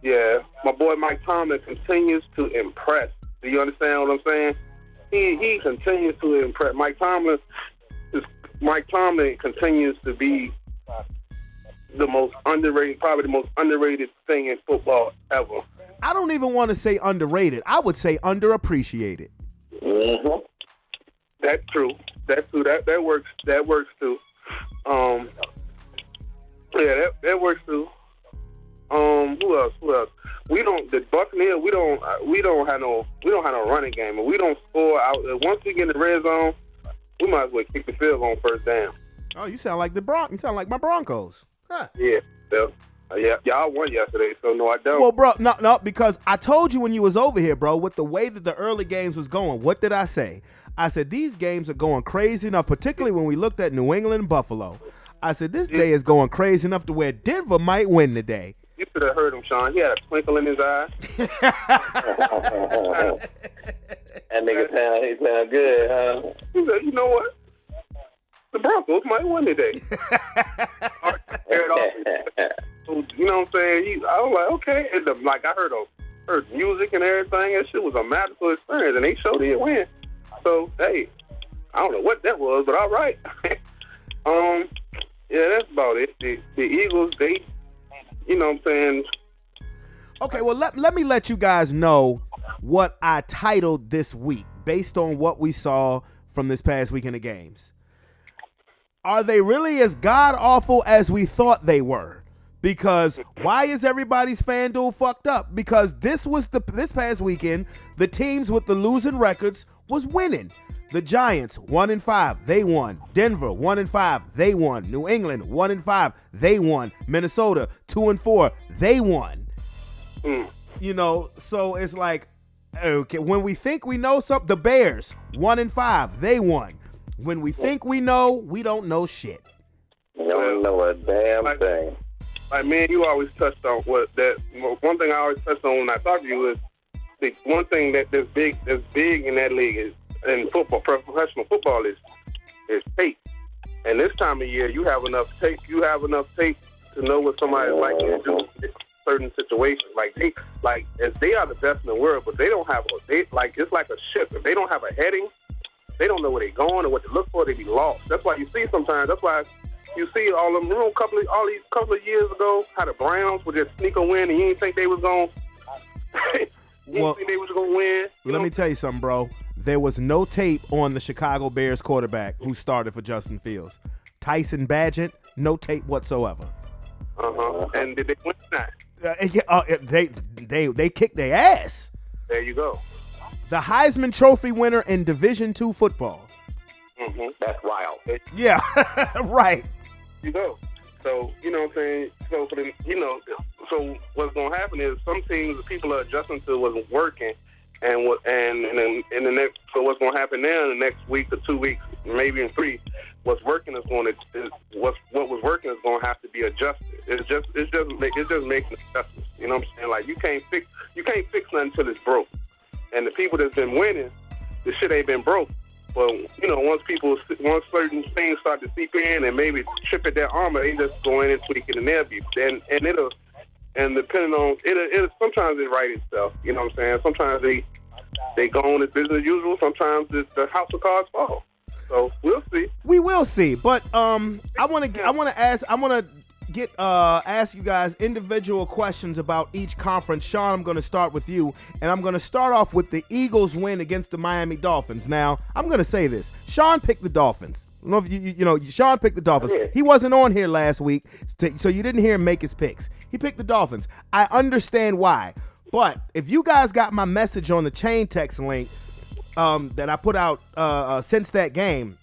Yeah, my boy Mike Tomlin continues to impress. Do you understand what I'm saying? He continues to impress. Mike Tomlin continues to be the most underrated, probably the most underrated thing in football ever. I don't even want to say underrated. I would say underappreciated. Mm-hmm. That's true. That works. That works too. Yeah, that works too. Who else? The Buccaneers. We don't have no running game, and we don't score out. Once we get in the red zone, we might as well kick the field goal on first down. Oh, you sound like you sound like my Broncos. Huh. Yeah. Yeah, y'all won yesterday, so no, I don't. Well, bro, no, because I told you when you was over here, bro, with the way that the early games was going, what did I say? I said, these games are going crazy enough, particularly when we looked at New England and Buffalo. I said, this day is going crazy enough to where Denver might win today. You should have heard him, Sean. He had a twinkle in his eye. That nigga sound good, huh? He said, you know what? The Broncos might win today. You know what I'm saying? I was like, okay. And I heard music and everything. That shit was a magical experience, and they showed it win. So, hey, I don't know what that was, but all right. Yeah, that's about it. The Eagles, they, you know what I'm saying? Okay, well, let me let you guys know what I titled this week based on what we saw from this past week in the games. Are they really as god-awful as we thought they were? Because why is everybody's FanDuel fucked up? Because this past weekend, the teams with the losing records was winning. The Giants 1-5, they won. Denver 1-5, they won. New England 1-5, they won. Minnesota 2-4, they won. You know, so it's like, okay, when we think we know something, the Bears 1-5, they won. When we think we know, we don't know shit. You don't know a damn thing. Like, man, you always touched on one thing I always touched on when I talk to you is the one thing that's big in that league is in football, professional football is tape. And this time of year, you have enough tape. You have enough tape to know what somebody's like to do in certain situations. As they are the best in the world, but they don't have it's like a ship. If they don't have a heading, they don't know where they're going or what to look for. They be lost. That's why you see sometimes. That's why you see all them. Remember a couple of years ago, how the Browns would just sneak a win, and you didn't think they was going. Well, think they was going to win. Let me tell you something, bro. There was no tape on the Chicago Bears quarterback who started for Justin Fields. Tyson Bagent, no tape whatsoever. And did they win that? They kicked their ass. There you go. The Heisman Trophy winner in Division II football. That's wild. Yeah, right. You go. So, you know what I'm saying? So, so what's going to happen is some teams, the people are adjusting to wasn't working. And what's going to happen now in the next week or 2 weeks, maybe in 3, what was working is going to have to be adjusted. It's just making adjustments. You know what I'm saying? Like you can't fix nothing until it's broke. And the people that's been winning, the shit ain't been broke. But once certain things start to seep in and maybe chip at their armor, they just go in and tweak it in their view. And depending on it, sometimes it right itself. You know what I'm saying? Sometimes they go on as business as usual. Sometimes the house of cards fall. So we'll see. We will see. But I want to ask you guys individual questions about each conference. Sean, I'm going to start with you, and I'm going to start off with the Eagles' win against the Miami Dolphins. Now, I'm going to say this: Sean picked the Dolphins. I don't know if you know, Sean picked the Dolphins. He wasn't on here last week, so you didn't hear him make his picks. He picked the Dolphins. I understand why, but if you guys got my message on the chain text link that I put out since that game,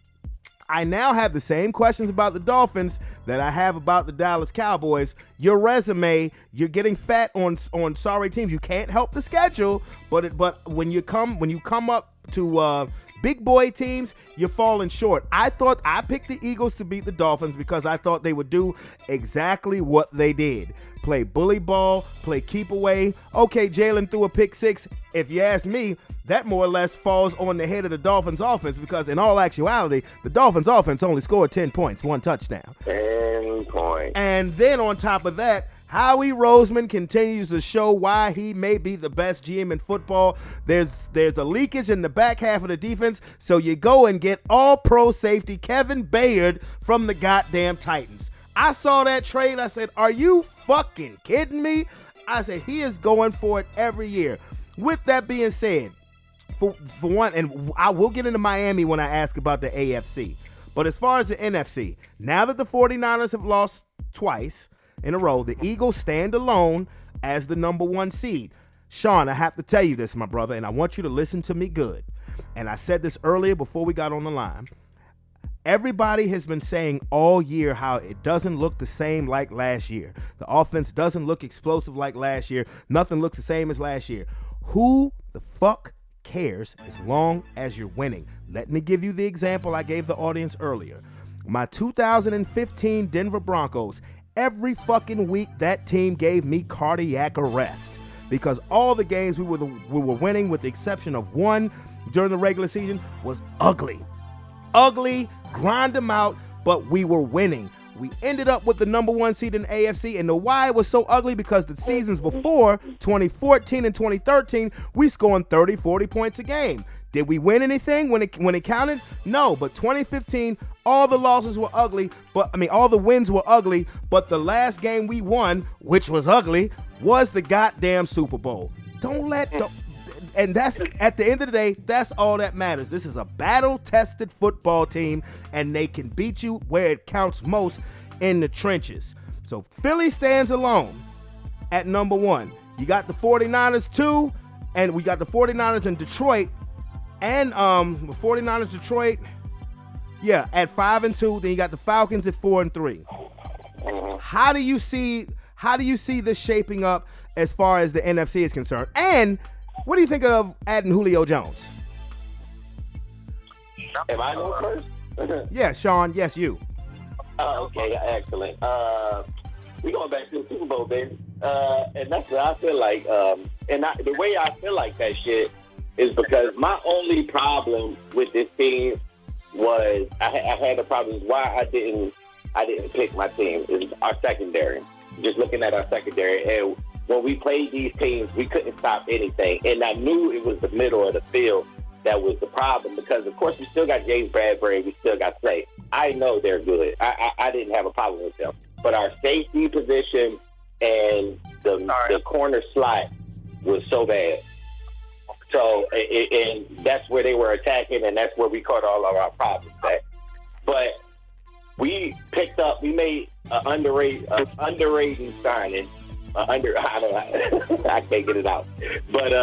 I now have the same questions about the Dolphins that I have about the Dallas Cowboys. Your resume, you're getting fat on sorry teams. You can't help the schedule, but when you come up to big boy teams, you're falling short. I thought I picked the Eagles to beat the Dolphins because I thought they would do exactly what they did. Play bully ball, play keep away. Okay, Jalen threw a pick six. If you ask me, that more or less falls on the head of the Dolphins offense because in all actuality, the Dolphins offense only scored 10 points, 1 touchdown. 10 points. And then on top of that, Howie Roseman continues to show why he may be the best GM in football. There's a leakage in the back half of the defense, so you go and get all-pro safety Kevin Bayard from the goddamn Titans. I saw that trade. I said, are you fucking kidding me? I said, he is going for it every year. With that being said, for one, and I will get into Miami when I ask about the AFC. But as far as the NFC, now that the 49ers have lost twice in a row, the Eagles stand alone as the number 1 seed. Sean, I have to tell you this, my brother, and I want you to listen to me good. And I said this earlier before we got on the line. Everybody has been saying all year how it doesn't look the same like last year. The offense doesn't look explosive like last year. Nothing looks the same as last year. Who the fuck cares as long as you're winning? Let me give you the example I gave the audience earlier. My 2015 Denver Broncos, every fucking week that team gave me cardiac arrest because all the games we were winning with the exception of one during the regular season was ugly, grind them out, but we were winning. We ended up with the number 1 seed in the AFC, and the why it was so ugly because the seasons before, 2014 and 2013, we scored 30, 40 points a game. Did we win anything when it counted? No, but 2015, all the losses were ugly, all the wins were ugly, but the last game we won, which was ugly, was the goddamn Super Bowl. And that's, at the end of the day, that's all that matters. This is a battle-tested football team, and they can beat you where it counts most, in the trenches. So Philly stands alone at number 1. You got the 49ers too, and we got the 49ers in Detroit, and the 49ers Detroit, at 5-2. Then you got the Falcons at 4-3. How do you see this shaping up as far as the NFC is concerned? And what do you think of adding Julio Jones? Am I going first? Yeah, Sean. Yes, you. Okay, excellent. We going back to the Super Bowl, baby. And that's what I feel like. The way I feel like that shit is because my only problem with this team was I had the problem why I didn't pick my team is our secondary. Just looking at our secondary, and when we played these teams, we couldn't stop anything. And I knew it was the middle of the field that was the problem because, of course, we still got James Bradbury. We still got Slay. I know they're good. I didn't have a problem with them. But our safety position and the corner slot was so bad. So, and that's where they were attacking, and that's where we caught all of our problems at. But we made an underrated signing. I can't get it out. But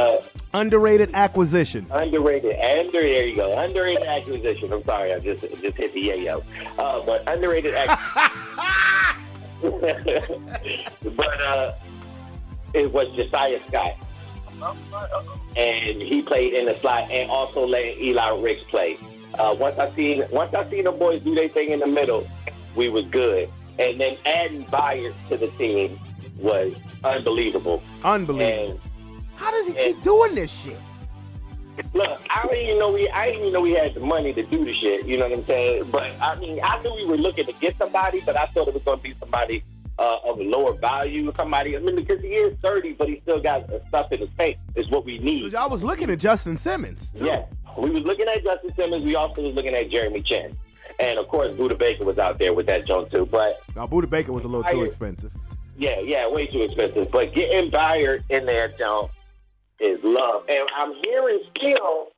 underrated acquisition. There you go. Underrated acquisition. I'm sorry, I just hit the yayo. But underrated acquisition. But it was Josiah Scott. And he played in the slot and also let Eli Ricks play. Once I seen the boys do their thing in the middle, we was good. And then adding Byers to the team was unbelievable. And how does he keep doing this shit? Look, I didn't even know we had the money to do the shit. You know what I'm saying? But I knew we were looking to get somebody, but I thought it was going to be somebody of a lower value. Because he is 30, but he still got stuff in his tank. Is what we need. I was looking at Justin Simmons. Yeah, we was looking at Justin Simmons. We also was looking at Jeremy Chin. And, of course, Buda Baker was out there with that joint, too. But Now, Buda Baker was a little too expensive. yeah, way too expensive. But getting Byard in there, John, is love. And I'm hearing still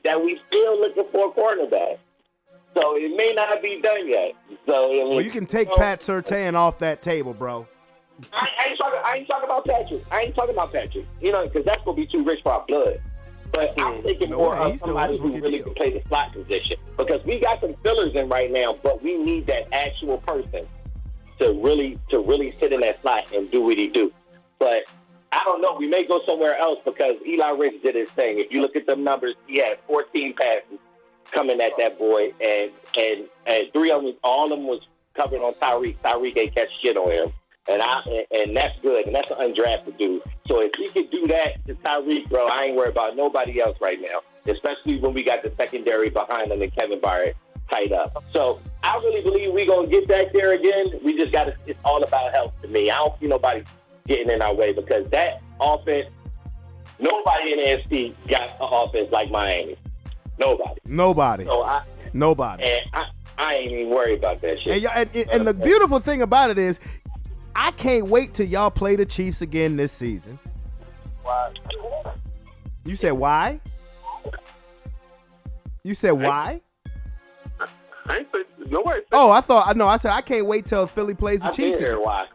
that we still looking for a cornerback. So it may not be done yet. So I mean, Well, you can take Pat Surtain off that table, bro. I ain't talking about Patrick. You know, because that's gonna be too rich for our blood. But I'm thinking more of somebody who really can play the slot position, because we got some fillers in right now, but we need that actual person to really sit in that slot and do what he do. But I don't know. We may go somewhere else, because Eli Ricks did his thing. If you look at the numbers, he had 14 passes coming at that boy, and 3 of them, all of them was covered on Tyreek. Tyreek ain't catch shit on him, and that's good, and that's an undrafted dude. So if he could do that to Tyreek, bro, I ain't worried about nobody else right now, especially when we got the secondary behind him and Kevin Byard tight up. So I really believe we're going to get back there again. We just got to, it's all about health to me. I don't see nobody getting in our way, because that offense, nobody in the NFC got an offense like Miami. Nobody. So Nobody. And I ain't even worried about that shit. And the beautiful thing about it is, I can't wait till y'all play the Chiefs again this season. Why? You said why? You said why? I ain't say nobody. I said I can't wait till Philly plays the Chiefs I did hear again. why.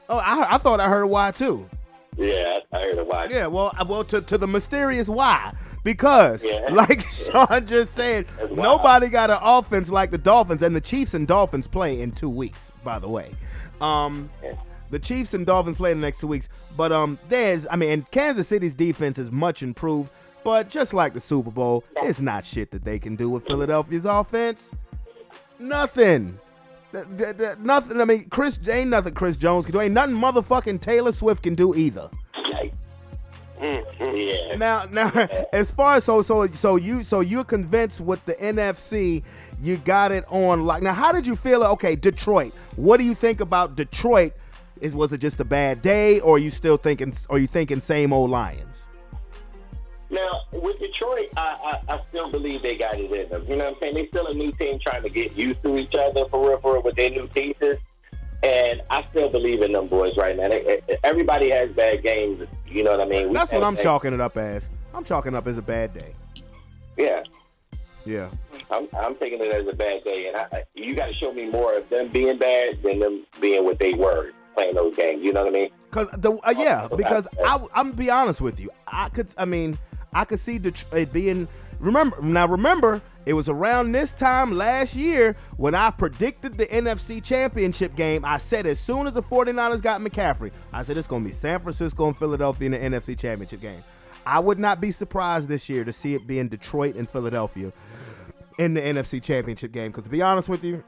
Oh, I thought I heard why too. Yeah, I heard why. Yeah, well, to the mysterious why. Because, like Sean just said, nobody got an offense like the Dolphins, and the Chiefs and Dolphins play in 2 weeks, by the way. The Chiefs and Dolphins play in the next 2 weeks. But and Kansas City's defense is much improved, but just like the Super Bowl, it's not shit that they can do with Philadelphia's offense. Nothing. Nothing. I mean, ain't nothing Chris Jones can do. Ain't nothing motherfucking Taylor Swift can do either. Yeah. Now, as far as so you're convinced with the NFC, you got it on lock. Now, how did you feel? Okay, Detroit. What do you think about Detroit? Was it just a bad day, or are you still thinking? Are you thinking same old Lions? Now, with Detroit, I still believe they got it in them. You know what I'm saying? They still a new team trying to get used to each other for real with their new pieces. And I still believe in them boys right now. Everybody has bad games. You know what I mean? That's what I'm chalking it up as. I'm chalking it up as a bad day. Yeah. Yeah. I'm taking it as a bad day. And you got to show me more of them being bad than them being what they were playing those games. You know what I mean? Because I'm be honest with you. I could see Detroit being. Remember, it was around this time last year when I predicted the NFC Championship game. I said as soon as the 49ers got McCaffrey, I said it's going to be San Francisco and Philadelphia in the NFC Championship game. I would not be surprised this year to see it being Detroit and Philadelphia in the NFC Championship game, because to be honest with you,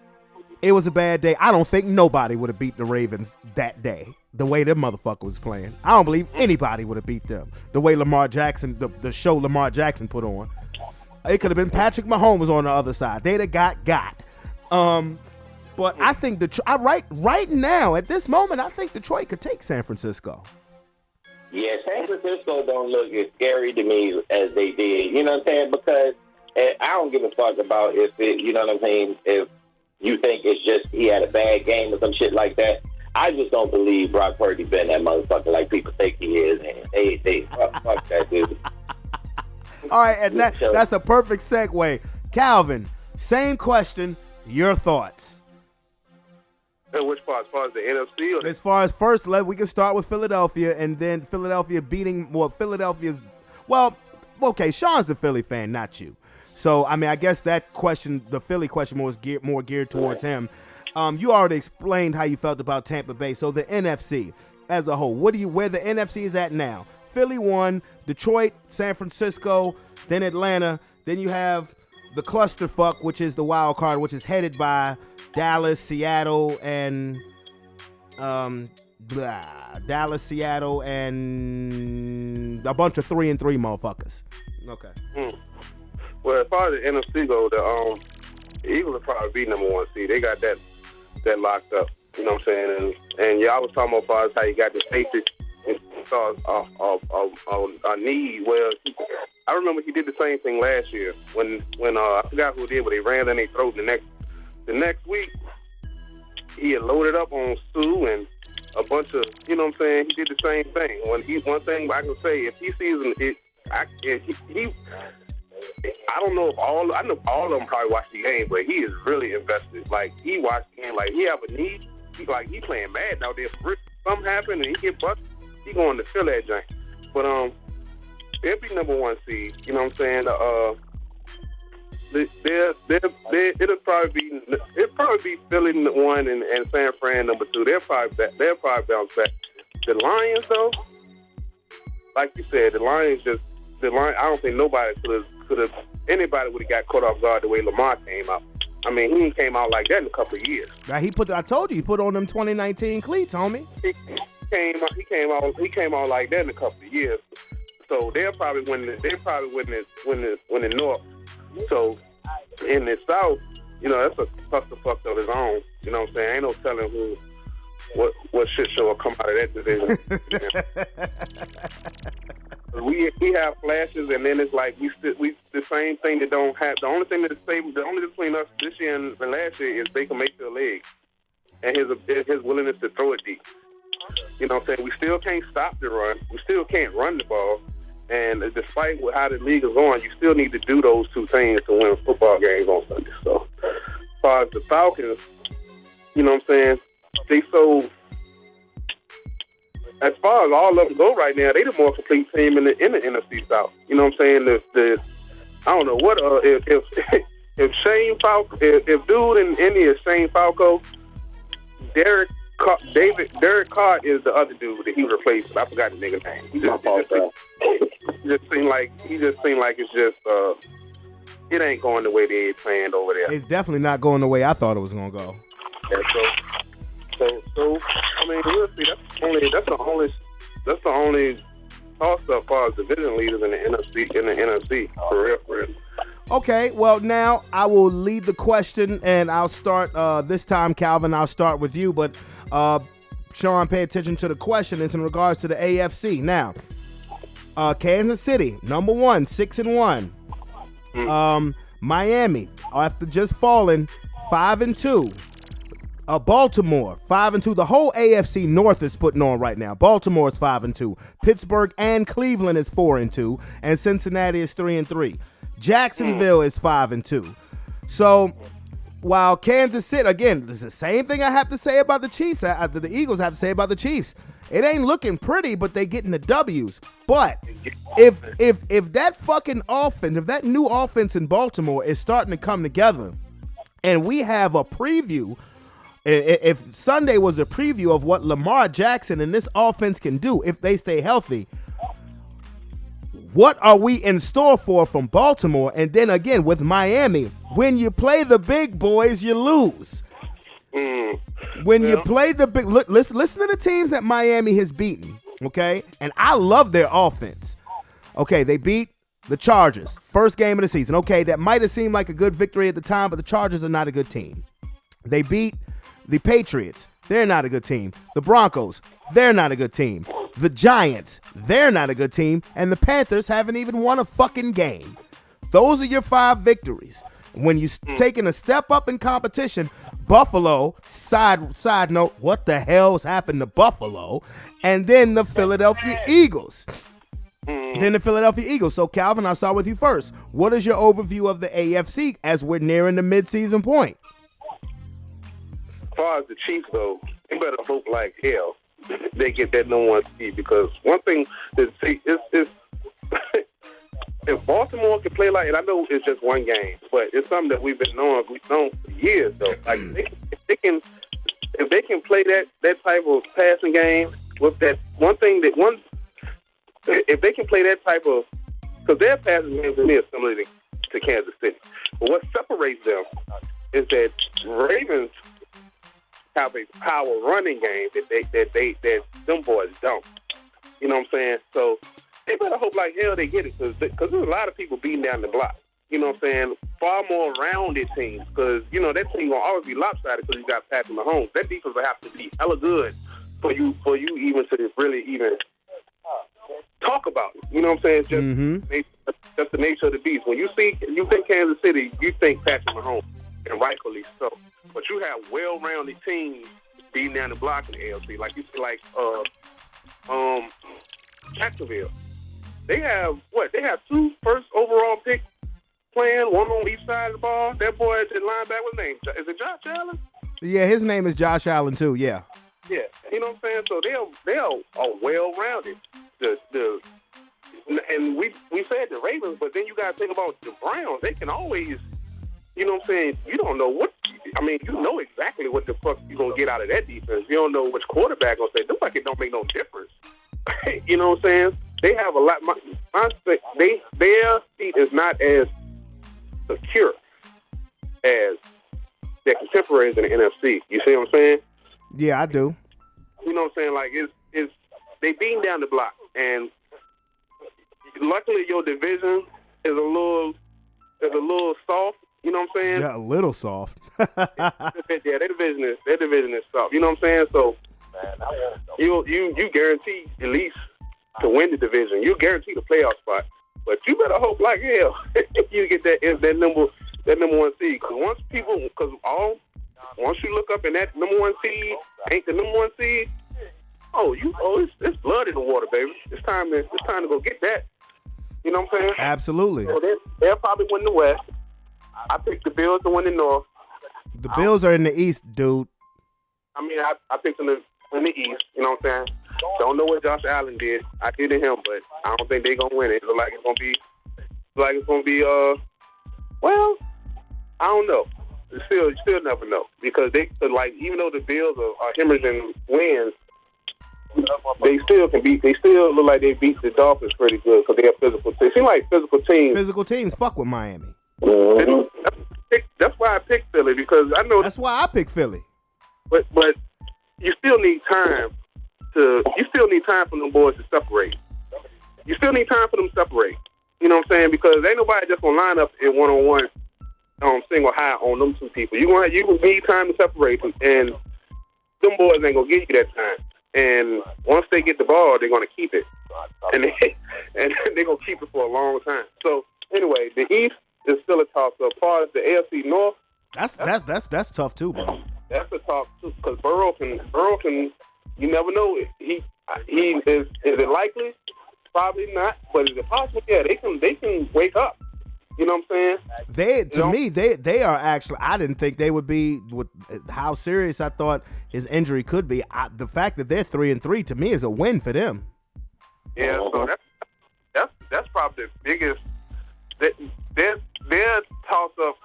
it was a bad day. I don't think nobody would have beat the Ravens that day, the way them motherfucker was playing. I don't believe anybody would have beat them the way Lamar Jackson, the show Lamar Jackson put on. It could have been Patrick Mahomes on the other side. They'd have got. But I think right now at this moment, I think Detroit could take San Francisco. Yeah, San Francisco don't look as scary to me as they did. You know what I'm saying? Because I don't give a fuck about if it, you know what I'm saying, if you think it's just he had a bad game or some shit like that. I just don't believe Brock Purdy been that motherfucker like people think he is. And they fuck that dude. All right, and that's a perfect segue. Calvin, same question. Your thoughts? Which part? As far as the NFC? Or as far as first, we can start with Philadelphia, and then Philadelphia beating Philadelphia's. Well, okay, Sean's the Philly fan, not you. So, I mean, I guess that question, the Philly question, was more geared towards him. You already explained how you felt about Tampa Bay. So the NFC as a whole, where the NFC is at now? Philly won, Detroit, San Francisco, then Atlanta. Then you have the clusterfuck, which is the wild card, which is headed by Dallas, Seattle, and Dallas, Seattle, and a bunch of 3-3 motherfuckers. Okay. Well, as far as the NFC go, the Eagles will probably be number 1 seed. They got that locked up. You know what I'm saying? And I was talking about how you got the safety a need. Well, I remember he did the same thing last year when I forgot who did, but they ran down their throat, and the the next week, he had loaded up on Sue and a bunch of, you know what I'm saying? He did the same thing. One thing I can say, if he sees it, I don't know if I know all of them probably watch the game, but he is really invested. Like, he watched the game, like, he have a need. He playing mad out there. If something happen and he get busted, he going to fill that joint. But they'll be number 1 seed. You know what I'm saying? It'll probably be Philly 1 and San Fran number 2. They'll probably bounce back. The Lions, though, like you said, the Lions. I don't think nobody anybody would have got caught off guard the way Lamar came out. I mean, he came out like that in a couple of years. I told you, he put on them 2019 cleats, homie. He came out like that in a couple of years. So they'll probably win the North. So in the South, you know, that's a clusterfuck of his own. You know what I'm saying? Ain't no telling what shit show will come out of that division. We have flashes, and then it's like we the same thing that don't have. The only thing that's the only difference between us this year and last year is Baker Mayfield legs and his willingness to throw it deep. You know what I'm saying? We still can't stop the run. We still can't run the ball. And despite how the league is going, you still need to do those two things to win football games on Sunday. So, as far as the Falcons, you know what I'm saying? As far as all of them go right now, they the more complete team in the NFC South. You know what I'm saying? I don't know what if Shane Falco, if dude in India is Shane Falco, Derek Carr is the other dude that he replaced. I forgot the nigga name. He just seemed like it's just it ain't going the way they planned over there. It's definitely not going the way I thought it was gonna go. Yeah, so I mean, we'll see. That's the only toss up far as division leaders in the NFC for real. Okay, well, now I will lead the question, and I'll start this time, Calvin. I'll start with you, but Sean, pay attention to the question. It's in regards to the AFC. Now, Kansas City, number 1, 6-1. Miami, after just falling, 5-2. Baltimore, 5-2. The whole AFC North is putting on right now. Baltimore is 5-2. Pittsburgh and Cleveland is 4-2, and Cincinnati is 3-3. Jacksonville is 5-2. So while Kansas City, again, it's the same thing I have to say about the Chiefs. The Eagles have to say about the Chiefs. It ain't looking pretty, but they getting the W's. But if that fucking offense, if that new offense in Baltimore is starting to come together, and we have a preview. If Sunday was a preview of what Lamar Jackson and this offense can do if they stay healthy, what are we in store for from Baltimore? And then again with Miami, when you play the big boys, you lose. When you play the big, listen to the teams that Miami has beaten, okay? And I love their offense. Okay, they beat the Chargers, first game of the season. Okay, that might have seemed like a good victory at the time, but the Chargers are not a good team. They beat the Patriots. They're not a good team. The Broncos, they're not a good team. The Giants, they're not a good team. And the Panthers haven't even won a fucking game. Those are your 5 victories. When you're taking a step up in competition, Buffalo, side note, what the hell's happened to Buffalo? And then the Philadelphia Eagles. So, Calvin, I'll start with you first. What is your overview of the AFC as we're nearing the midseason point? As far as the Chiefs, though, they better hope like hell they get that number 1 seed, because one thing is if Baltimore can play like, and I know it's just one game, but it's something that we've known for years, though. Like if they can play that type of passing game with that if they can play that type of, because their passing game to me is similar to Kansas City. But what separates them is that Ravens have a power running game that them boys don't. You know what I'm saying? So they better hope like hell they get it, because there's a lot of people beating down the block. You know what I'm saying? Far more rounded teams, because, you know, that team will always be lopsided because you got Patrick Mahomes. That defense will have to be hella good for you even to really even talk about it. You know what I'm saying? Just the nature of the beast. When you think Kansas City, you think Patrick Mahomes, and rightfully so. but you have well-rounded teams beating down the block in the AFC. Like you said, Jacksonville. They have what? They have 2 first overall picks playing, one on each side of the ball. That boy at the linebacker, what's his name? Is it Josh Allen? Yeah, his name is Josh Allen too. Yeah. Yeah, you know what I'm saying. So they are well-rounded. And we said the Ravens, but then you got to think about the Browns. They can always, you know what I'm saying. You don't know what. I mean, you know exactly what the fuck you're gonna get out of that defense. You don't know which quarterback gonna say. Them like it don't make no difference. You know what I'm saying? They have a lot. Their seat is not as secure as their contemporaries in the NFC. You see what I'm saying? Yeah, I do. You know what I'm saying? Like it's they beating down the block, and luckily your division is a little soft. You know what I'm saying? Yeah, a little soft. Yeah, their division is soft. You know what I'm saying? So you guarantee at least to win the division. You guarantee the playoff spot. But you better hope like hell you get that number 1 seed. Once you look up and that number 1 seed ain't the number 1 seed, it's blood in the water, baby. It's time to go get that. You know what I'm saying? Absolutely. So they'll probably win the West. I picked the Bills to win the North. The Bills are in the East, dude. I mean, I picked them to win the East. You know what I'm saying? Don't know what Josh Allen did. I did to him, but I don't think they're gonna win it. It looks like it's gonna be. Well, I don't know. You still never know because even though the Bills are hemorrhaging wins, they still look like they beat the Dolphins pretty good because they have physical teams. They seem like physical teams. Physical teams fuck with Miami. Mm-hmm. That's why I picked Philly because I know. That's why I picked Philly. But you still need time for them boys to separate. You still need time for them to separate. You know what I'm saying? Because ain't nobody just gonna line up in one-on-one single high on them 2 people. You gonna need time to separate them, and them boys ain't gonna give you that time. And once they get the ball, they're gonna keep it, and they're gonna keep it for a long time. So anyway, the East is still a toss-up. As far as the AFC North, that's tough too, bro. That's a tough too because Burrow can. You never know. He is it likely? Probably not. But is it possible? Yeah, they can wake up. You know what I'm saying? They are actually. I didn't think they would be with how serious I thought his injury could be. The fact that they're 3-3 to me is a win for them. Yeah, so that's probably the biggest. Their toss up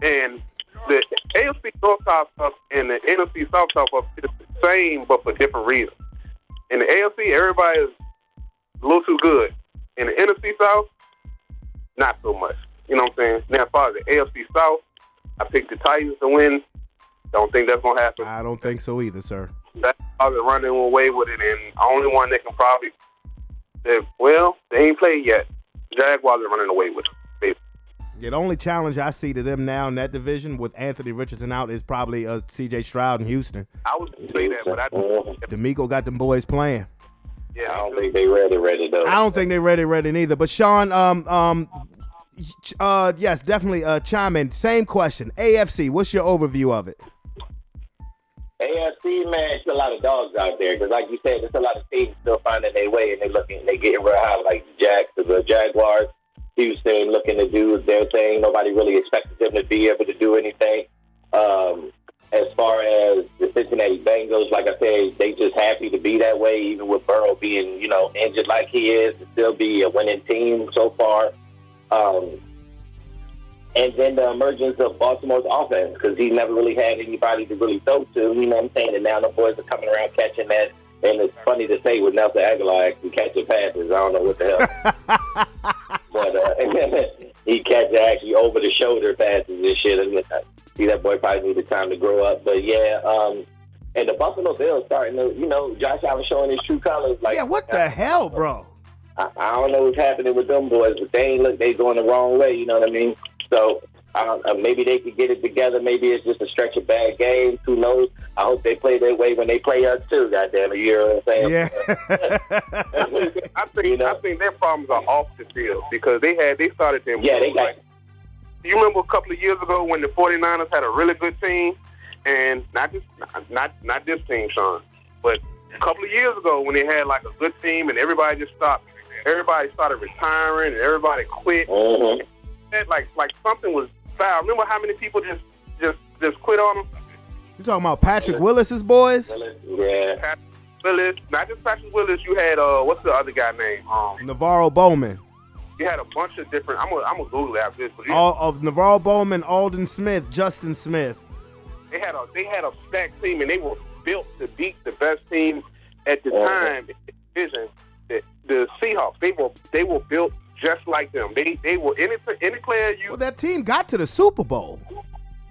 and the AFC North toss up and the NFC South toss up is the same, but for different reasons. In the AFC, everybody is a little too good. In the NFC South, not so much. You know what I'm saying? Now, as far as the AFC South, I picked the Titans to win. Don't think that's going to happen. I don't think so either, sir. That's probably running away with it, and the only one that can probably they ain't played yet. Jaguars are running away with it. Yeah, the only challenge I see to them now in that division with Anthony Richardson out is probably C.J. Stroud in Houston. I was going to say that, but I don't. D'Amico got them boys playing. Yeah, I don't think they ready though. I don't think they ready neither. But Sean, yes, definitely chime in. Same question. AFC, what's your overview of it? AFC, man, it's a lot of dogs out there because, like you said, there's a lot of teams still finding their way and they getting real high, like the Jaguars. Houston looking to do their thing. Nobody really expected them to be able to do anything. As far as the Cincinnati Bengals, like I said, they just happy to be that way, even with Burrow being, injured like he is, to still be a winning team so far. And then the emergence of Baltimore's offense, because he never really had anybody to really throw to, you know what I'm saying? And now the boys are coming around catching that. And it's funny to say with Nelson Aguilar actually catching passes. I don't know what the hell. But he catches actually over-the-shoulder passes and shit. And see, that boy probably needed time to grow up. But, yeah, and the Buffalo Bills starting to, Josh Allen showing his true colors. Like, yeah, what the hell, bro? I don't know what's happening with them boys, but they going the wrong way, you know what I mean? So maybe they could get it together. Maybe it's just a stretch of bad games. Who knows? I hope they play their way when they play us too. Goddamn it, you know what I'm saying? Yeah. I think their problems are off the field because they started them. Yeah, they got. you remember a couple of years ago when the 49ers had a really good team, and not this team, Sean, but a couple of years ago when they had like a good team and everybody just stopped, everybody started retiring and everybody quit. Like something was foul. Remember how many people just quit on them? You talking about Patrick Willis's boys? Yeah. Patrick Willis, not just Patrick Willis. You had what's the other guy name? Navarro Bowman. You had a bunch of different. I'm gonna Google after this. But All of Navarro Bowman, Alden Smith, Justin Smith. They had a stacked team, and they were built to beat the best team at the time in the division. The Seahawks. They were built just like them. They were any player you. Well, that team got to the Super Bowl.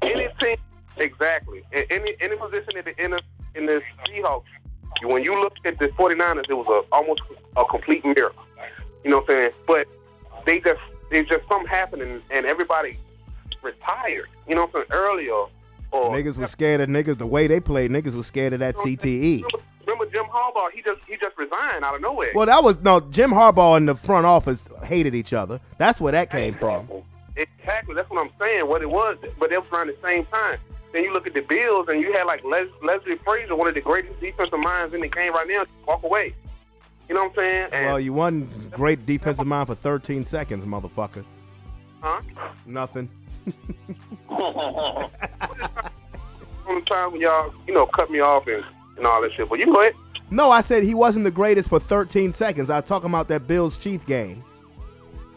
Any team, exactly. Any position in the Seahawks, when you looked at the 49ers, it was almost a complete miracle. You know what I'm saying? But they just something happened and everybody retired. You know what I'm saying? Earlier. Or Niggas was scared of niggas. The way they played, niggas was scared of that CTE. Remember Jim Harbaugh? He just resigned out of nowhere. Well, Jim Harbaugh and the front office hated each other. That's where that came from. Exactly. That's what I'm saying. What it was, but they was around the same time. Then you look at the Bills, and you had like Leslie Frazier, one of the greatest defensive minds in the game right now, walk away. You know what I'm saying? And, Well, you won great defensive mind for 13 seconds, motherfucker. huh? Nothing. On the time when y'all, cut me off and all that shit. But you go ahead. No, I said he wasn't the greatest for 13 seconds. I was talking about that Bills-Chief game.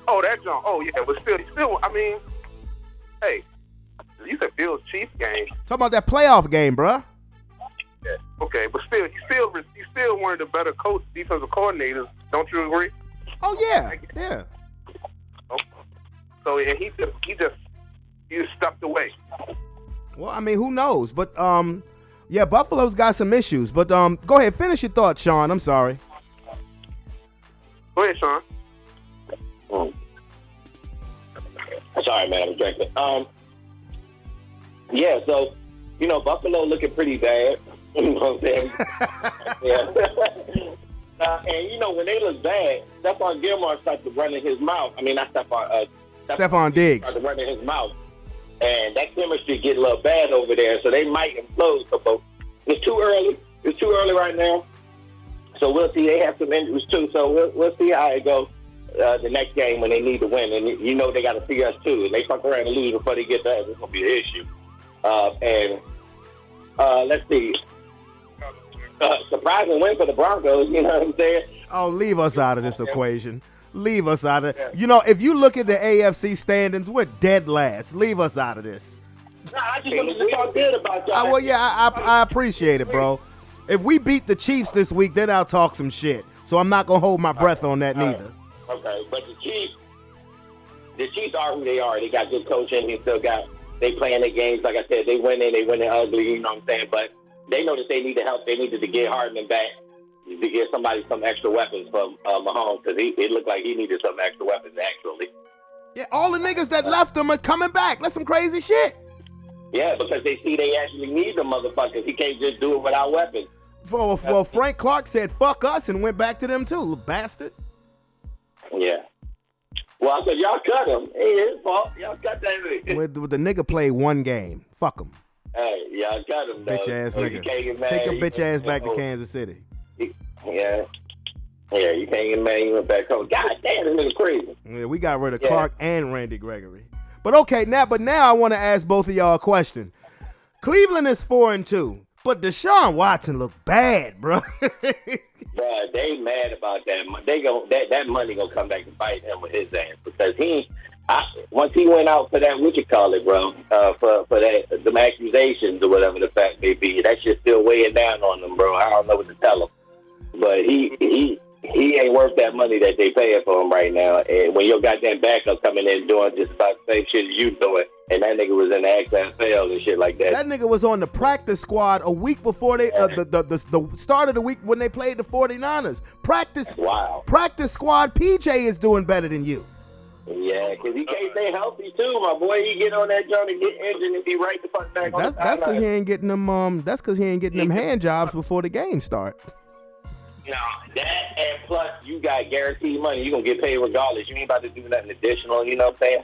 Oh, that John. Oh, yeah. But still, I mean, hey, you said Bills Chiefs game. Talking about that playoff game, bruh. Yeah. Okay, but still, he's still one of the better defensive coordinators. Don't you agree? Oh, yeah. So and he just stepped away. Well, I mean, who knows? But, yeah, Buffalo's got some issues. But go ahead, finish your thought, Sean. I'm sorry. Go ahead, Sean. Sorry, man, I'm drinking. Yeah, so, Buffalo looking pretty bad. You know what I'm saying? Yeah. And, when they look bad, Stephon Gilmore started running his mouth. I mean, not Stephon Diggs. Started running his mouth. And that chemistry get a little bad over there, so they might implode. So it's too early. It's too early right now. So we'll see. They have some injuries, too. So we'll see how it goes the next game when they need to win. And, they got to see us, too. And they fuck around and lose before they get that. It's going to be an issue. Let's see. Surprising win for the Broncos, you know what I'm saying? Oh, leave us out of this equation. Leave us out of it. If you look at the AFC standings, we're dead last. Leave us out of this. Nah, I just wanted to talk good about y'all. Well, yeah, I appreciate it, bro. If we beat the Chiefs this week, then I'll talk some shit. So I'm not going to hold my breath on that neither. Okay, but the Chiefs are who they are. They got good coaching. They playing their games. Like I said, they winning ugly, you know what I'm saying? But they know that they need the help. They needed to get Hardman back to give somebody some extra weapons for Mahomes, because it looked like he needed some extra weapons, actually. Yeah, all the niggas that left him are coming back. That's some crazy shit. Yeah, because they see they actually need the motherfuckers. He can't just do it without weapons. Well, Frank Clark said, fuck us, and went back to them too, little bastard. Yeah. Well, I said, y'all cut him. Ain't his fault. Y'all cut that. With the nigga played one game. Fuck him. Hey, y'all cut him, though. Bitch ass so nigga. Take your bitch ass back to Kansas City. Yeah. Yeah, you can't get mad. You went back home. God damn, this nigga crazy. Yeah, we got rid of Clark and Randy Gregory. But okay, now I want to ask both of y'all a question. Cleveland is 4-2, but Deshaun Watson look bad, bro. Bro, they mad about that. That money gonna come back to bite him with his ass, because once he went out for that, what you call it, bro, for that, them accusations or whatever the fact may be, that shit's still weighing down on him, bro. I don't know what to tell him, but he ain't worth that money that they paying for him right now. And when your goddamn backup coming in doing just about the same shit as you doing, and that nigga was in the XFL and shit like that. That nigga was on the practice squad a week before the start of the week when they played the 49ers. Practice squad PJ is doing better than you. Yeah, because he can't stay healthy too, my boy. He get on that joint and get injured and be right the fuck back on the sideline. That's because he ain't getting them. That's because he ain't getting them hand jobs before the game start. No, that and plus you got guaranteed money. You gonna get paid regardless. You ain't about to do nothing additional. You know what I'm saying?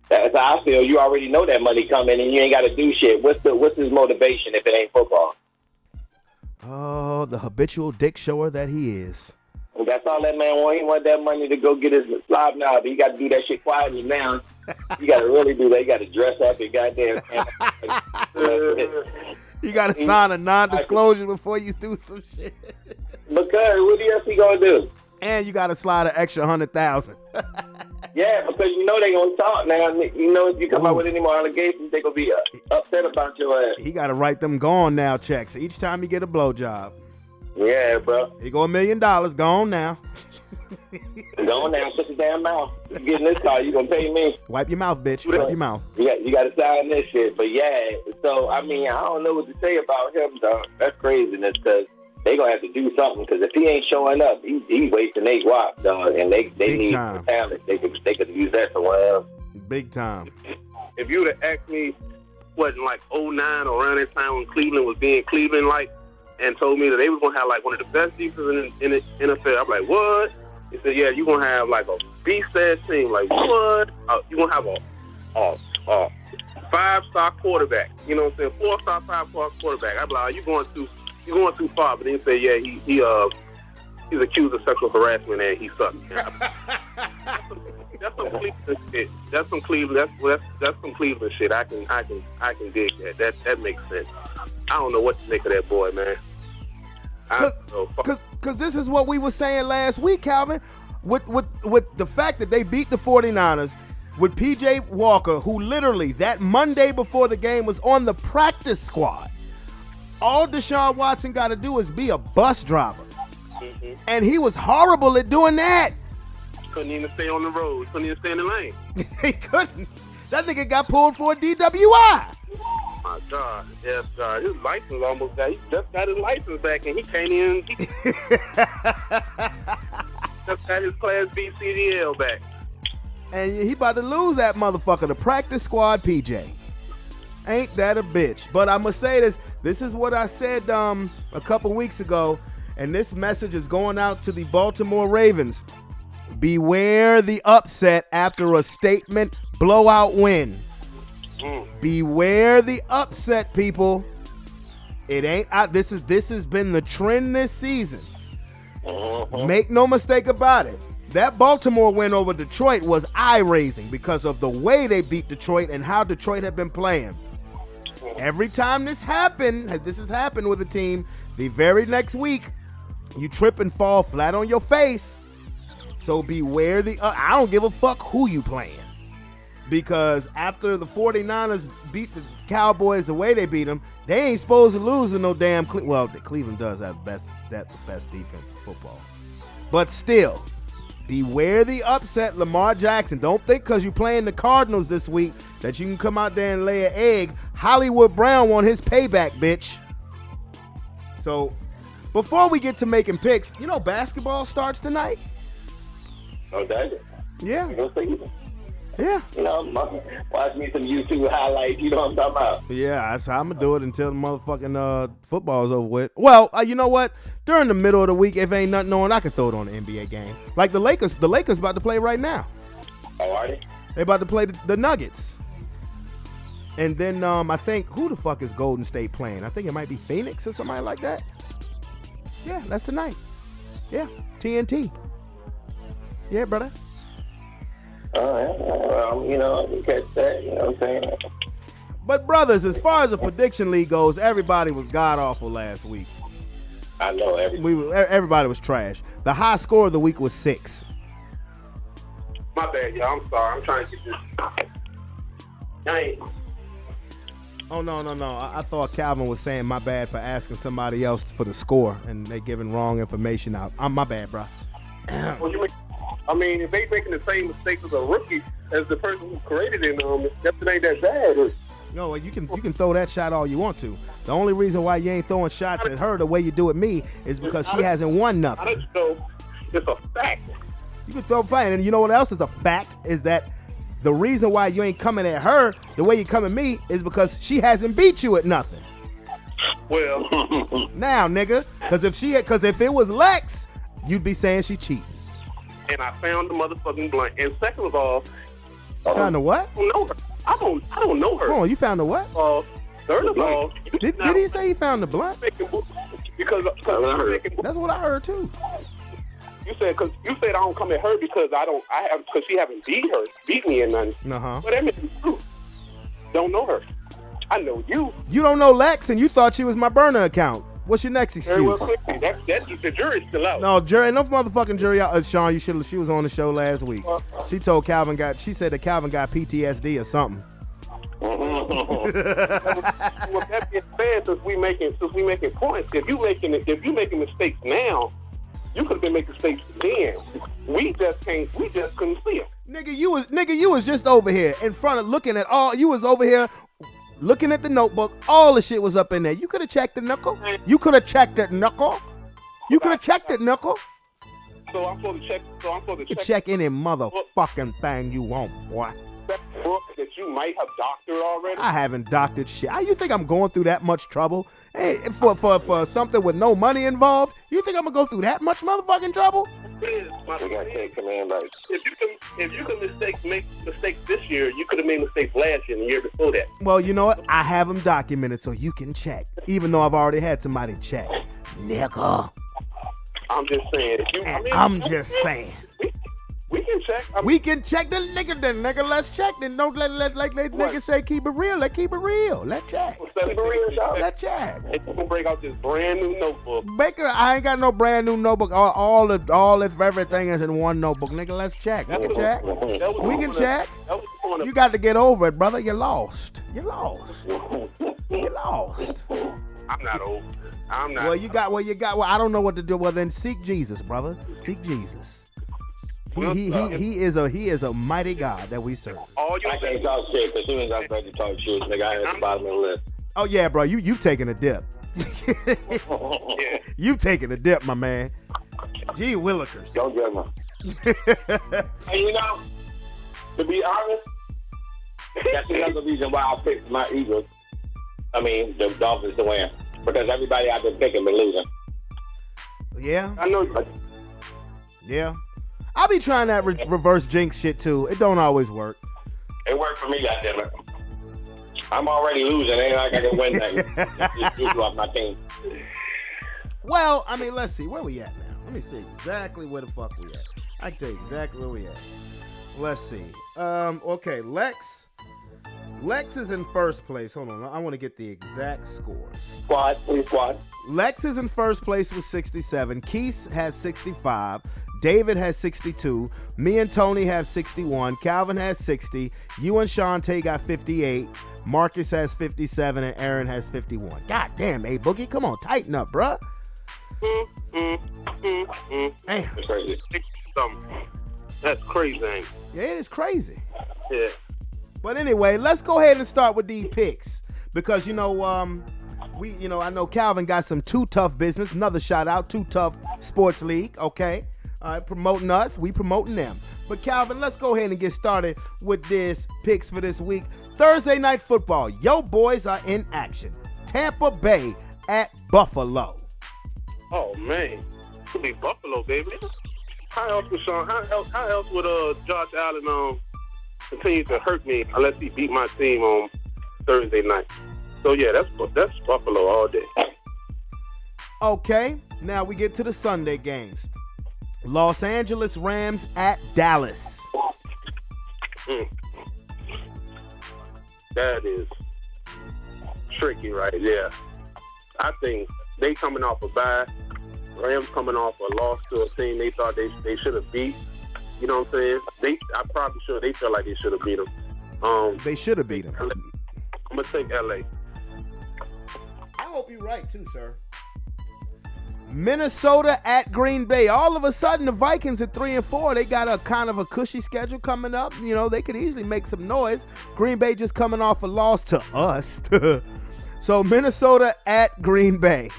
That's how I feel. You already know that money coming, and you ain't got to do shit. What's his motivation if it ain't football? Oh, the habitual dick shower that he is. And that's all that man want. He want that money to go get his slob now, but you got to do that shit quietly now. You got to really do that. You got to dress up and goddamn. You got to sign a non-disclosure before you do some shit. Because what else he gonna do? And you got to slide an extra 100,000. Yeah, because you know they gonna talk now. You know if you come out with any more allegations, they gonna be upset about your ass. He got to write them gone now checks each time you get a blowjob. Yeah, bro. Here go $1 million. Gone now. Go on now, shut your damn mouth. You get in this car, you gonna pay me. Wipe your mouth, bitch. Wipe your mouth. You got to sign this shit. But yeah, so I mean, I don't know what to say about him, dog. That's craziness because they gonna have to do something. Because if he ain't showing up, he wasting their guap, dog. And they need some talent. They could use that somewhere else. Big time. If you would have asked me, what, in like 09 or around that time when Cleveland was being Cleveland, like, and told me that they was gonna have like one of the best defenses in the NFL, I'm like, what? He said, yeah, you're going to have like a beast-ass team. Like, what? You're going to have a 5-star quarterback. You know what I'm saying? 4-star, 5-star quarterback. I'm like, you're going too far. But then he said, yeah, he's accused of sexual harassment and he sucks. That's some Cleveland shit. That's some Cleveland shit. I can dig that. That makes sense. I don't know what to make of that boy, man. Because this is what we were saying last week, Calvin, with the fact that they beat the 49ers with P.J. Walker, who literally that Monday before the game was on the practice squad. All Deshaun Watson got to do is be a bus driver. Mm-hmm. And he was horrible at doing that. Couldn't even stay on the road. Couldn't even stay in the lane. He couldn't. That nigga got pulled for a DWI. My God, yes, God. His license almost got. He just got his license back, and he can't even. He just got his Class B CDL back. And he about to lose that motherfucker, the practice squad PJ. Ain't that a bitch? But I'm gonna say this. This is what I said a couple weeks ago, and this message is going out to the Baltimore Ravens. Beware the upset after a statement blowout win. Beware the upset, people. It ain't. This has been the trend this season. Make no mistake about it. That Baltimore win over Detroit was eye-raising because of the way they beat Detroit and how Detroit had been playing. Every time this has happened with a team, the very next week, you trip and fall flat on your face. So beware the. I don't give a fuck who you playing. Because after the 49ers beat the Cowboys the way they beat them, they ain't supposed to lose to no damn Cleveland does have the best defense in football. But still, beware the upset, Lamar Jackson. Don't think because you're playing the Cardinals this week that you can come out there and lay an egg. Hollywood Brown won his payback, bitch. So, before we get to making picks, you know basketball starts tonight? Oh, does it? Yeah. Yeah. You know, watch me some YouTube highlights. You know what I'm talking about? Yeah, that's how I'm going to do it until the motherfucking football is over with. Well, you know what? During the middle of the week, if ain't nothing on, I can throw it on the NBA game. Like the Lakers about to play right now. Oh, are they? They about to play the Nuggets. And then I think, who the fuck is Golden State playing? I think it might be Phoenix or somebody like that. Yeah, that's tonight. Yeah, TNT. Yeah, brother. Oh, yeah. Well, you know, you catch that, you know what I'm saying? But, brothers, as far as the prediction league goes, everybody was god-awful last week. I know. Everybody was trash. The high score of the week was 6. My bad, y'all. I'm sorry. I'm trying to get this. Dang. Oh, no. I thought Calvin was saying my bad for asking somebody else for the score, and they giving wrong information out. My bad, bro. I mean, if they making the same mistakes as a rookie as the person who created it, it ain't that bad. No, you can throw that shot all you want to. The only reason why you ain't throwing shots at her the way you do at me is because she hasn't won nothing. I just know it's a fact. You can throw fine, and you know what else is a fact is that the reason why you ain't coming at her the way you come at me is because she hasn't beat you at nothing. Well, now, nigga, because if it was Lex, you'd be saying she cheating. And I found the motherfucking blunt. And second of all, Found the what? I don't know her. I don't know her. Oh, you found the what? Third of all, Did he say he found the blunt? because That's what I heard too. you said I don't come at her because because she haven't beat me in nothing. Uh-huh. But that means true. Don't know her. I know you. You don't know Lex, and you thought she was my burner account. What's your next Very well, excuse? quickly. That's the jury's still out. No, no motherfucking jury out. Sean, she was on the show last week. She told she said that Calvin got PTSD or something. With that being said, since we making points, if you making mistakes now, you could have been making mistakes then. We just couldn't see them. Nigga, you was just over here in front of looking at all. You was over here looking at the notebook. All the shit was up in there. You could have checked the knuckle. You could have checked that knuckle. You could have checked that knuckle. So I'm supposed to check. You can check any motherfucking thing you want, boy. That book that you might have doctored already. I haven't doctored shit. You think I'm going through that much trouble? Hey, for something with no money involved? You think I'm gonna go through that much motherfucking trouble? We gotta take command rights. If you can make mistakes this year, you could have made mistakes last year and the year before that. Well, you know what? I have them documented so you can check. Even though I've already had somebody check. Nigga. I'm just saying. I'm just saying. We can check. We can check the nigga then, nigga. Let's check then. Don't let niggas say keep it real. Let's keep it real. Let's check. Keep it real, y'all. Let's check. And you gonna break out this brand new notebook. Baker, I ain't got no brand new notebook. All of everything is in one notebook, nigga. Let's check. We can check. We can check. You got to get over it, brother. You're lost. You're lost. You're lost. I'm not old. I'm not. Well, you got. Well, I don't know what to do. Well, then seek Jesus, brother. Seek Jesus. He is a mighty God that we serve. I can't talk shit because as soon as I start to talk shit, nigga, I had the bottom of the list. Oh yeah, bro, you taking a dip. Yeah. You taking a dip, my man. Gee willikers. Don't judge me. And you know, to be honest, that's another reason why I picked my Eagles. I mean, the Dolphins to win. Because everybody I've been picking been losing. Yeah. I know. Yeah. I be trying that reverse jinx shit too. It don't always work. It worked for me, goddammit. I'm already losing. Ain't like I can win that. Just juice off my team. Well, I mean, let's see. Where we at now? Let me see exactly where the fuck we at. I can tell you exactly where we at. Let's see. Okay, Lex is in first place. Hold on. I want to get the exact scores. Squad. Lex is in first place with 67. Keith has 65. David has 62. Me and Tony have 61. Calvin has 60. You and Shantae got 58. Marcus has 57. And Aaron has 51. God damn, A Boogie. Come on, tighten up, bruh. Damn. It's crazy. That's crazy. Ain't it? Yeah, it is crazy. Yeah. But anyway, let's go ahead and start with these picks. Because, I know Calvin got some Too Tough business. Another shout out, Too Tough Sports League, okay? All right, promoting us, we promoting them. But Calvin, let's go ahead and get started with this picks for this week. Thursday night football. Yo boys are in action. Tampa Bay at Buffalo. Oh man, it'll be Buffalo, baby. How else would Josh Allen continue to hurt me unless he beat my team on Thursday night? So yeah, that's Buffalo all day. Okay, now we get to the Sunday games. Los Angeles Rams at Dallas. That is tricky right there. I think they coming off a bye. Rams coming off a loss to a team they thought they should have beat. You know what I'm saying? I'm probably sure they felt like they should have beat them. They should have beat them. I'm going to take L.A. I hope you're right too, sir. Minnesota at Green Bay. All of a sudden, the Vikings at 3-4. They got a kind of a cushy schedule coming up. You know, they could easily make some noise. Green Bay just coming off a loss to us. So Minnesota at Green Bay.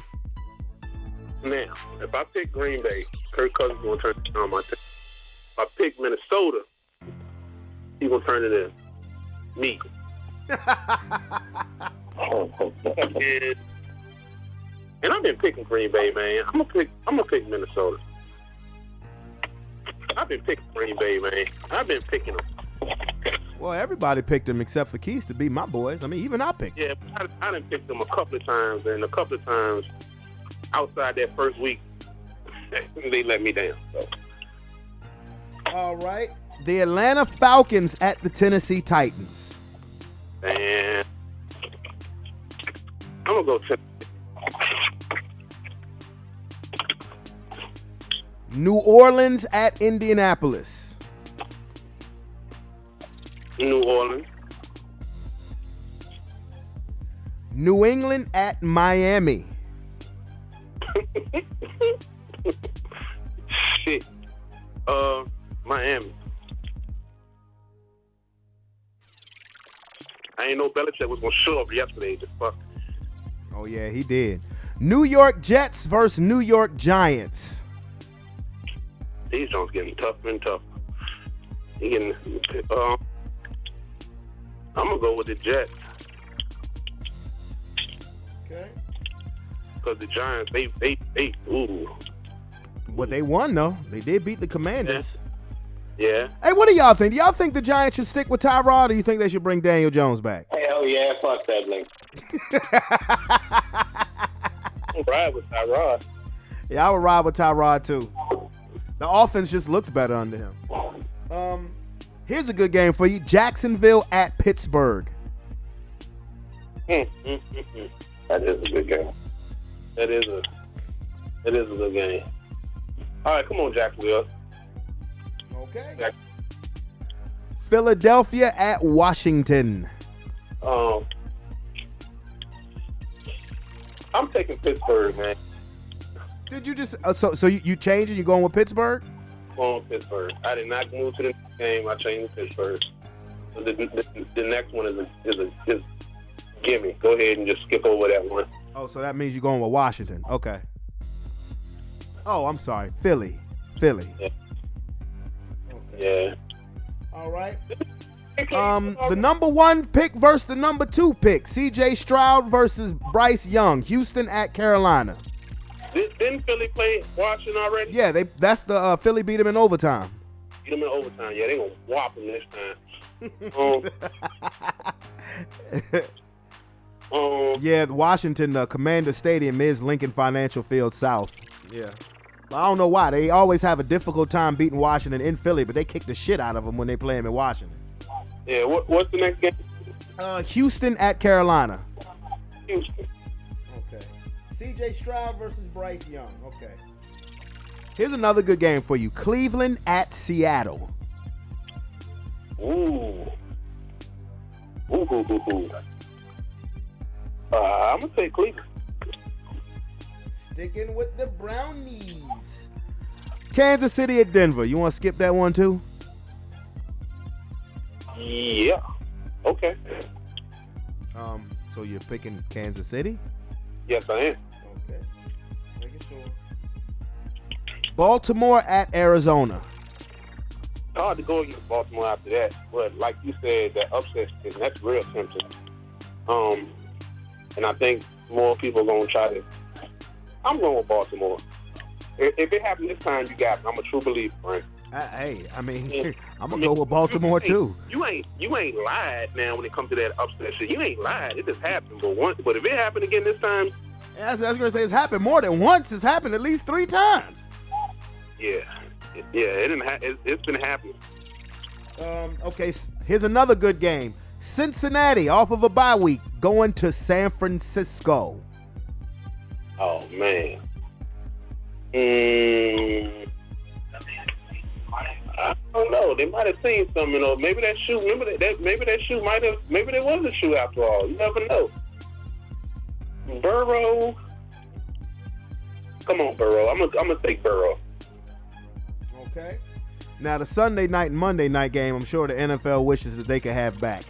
Now, if I pick Green Bay, Kirk Cousins going to turn it on my team. If I pick Minnesota, he's going to turn it in. Me. And I've been picking Green Bay, man. I'm gonna pick Minnesota. I've been picking Green Bay, man. I've been picking them. Well, everybody picked them except for Keys to be my boys. I mean, even I picked them. Yeah, I done picked them a couple of times, and a couple of times outside that first week, they let me down. So. All right. The Atlanta Falcons at the Tennessee Titans. And I'm going to go New Orleans at Indianapolis. New Orleans. New England at Miami. Shit. Miami. I ain't know Belichick was going to show up yesterday. Just fuck. Oh, yeah, he did. New York Jets versus New York Giants. These joints getting tougher and tougher. I'm going to go with the Jets. Okay. Because the Giants, ooh. But they won, though. They did beat the Commanders. Yeah. Hey, what do y'all think? Do y'all think the Giants should stick with Tyrod, or do you think they should bring Daniel Jones back? Hell yeah, fuck that link. I'm ride with Tyrod. Yeah, I would ride with Tyrod, too. The offense just looks better under him. Here's a good game for you. Jacksonville at Pittsburgh. That is a good game. That is a good game. All right, come on, Jacksonville. Okay. Philadelphia at Washington. I'm taking Pittsburgh, man. Did you just so you changing? You going with Pittsburgh? Going with Pittsburgh. I did not move to the next game. I changed to Pittsburgh. The next one is gimme. Go ahead and just skip over that one. Oh, so that means you're going with Washington. Okay. Oh, I'm sorry. Philly. Yeah. Okay. Yeah. All right. The number 1 pick versus the number 2 pick. C.J. Stroud versus Bryce Young. Houston at Carolina. Didn't Philly play Washington already? Yeah, that's the Philly beat him in overtime. Beat them in overtime. Yeah, they gonna whop them this time. Yeah, Washington Commander Stadium is Lincoln Financial Field South. Yeah. I don't know why. They always have a difficult time beating Washington in Philly, but they kick the shit out of them when they play them in Washington. Yeah, what's the next game? Houston at Carolina. Houston. Okay. C.J. Stroud versus Bryce Young. Okay. Here's another good game for you. Cleveland at Seattle. Ooh. I'm going to take Cleveland. Sticking with the Brownies. Kansas City at Denver. You want to skip that one too? Yeah. Okay. So you're picking Kansas City? Yes, I am. Okay. Making sure. Baltimore at Arizona. Hard to go against Baltimore after that, but like you said, that upset, that's real tempting. And I think more people are going to try to. I'm going with Baltimore. If it happened this time, you got me. I'm a true believer, Frank. Hey, I mean, I'm gonna go with Baltimore too. You ain't lied now when it comes to that upset shit. You ain't lied. It just happened, but if it happened again this time, yeah, I was gonna say it's happened more than once. It's happened at least 3 times. Yeah, it didn't. It's been happening. Okay, here's another good game. Cincinnati off of a bye week going to San Francisco. Oh man. I don't know. They might have seen something. Maybe that shoe. Maybe that shoe might have. Maybe there was a shoe after all. You never know. Burrow. Come on, Burrow. I'm gonna take Burrow. Okay. Now the Sunday night and Monday night game, I'm sure the NFL wishes that they could have back.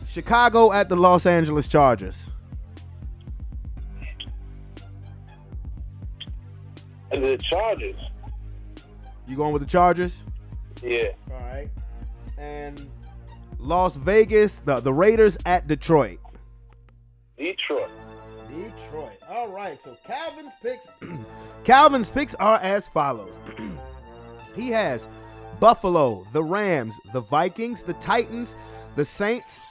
Chicago at the Los Angeles Chargers. And the Chargers. You going with the Chargers? Yeah. All right. And Las Vegas, the Raiders at Detroit. Detroit. All right. So Calvin's picks are as follows. He has Buffalo, the Rams, the Vikings, the Titans, the Saints,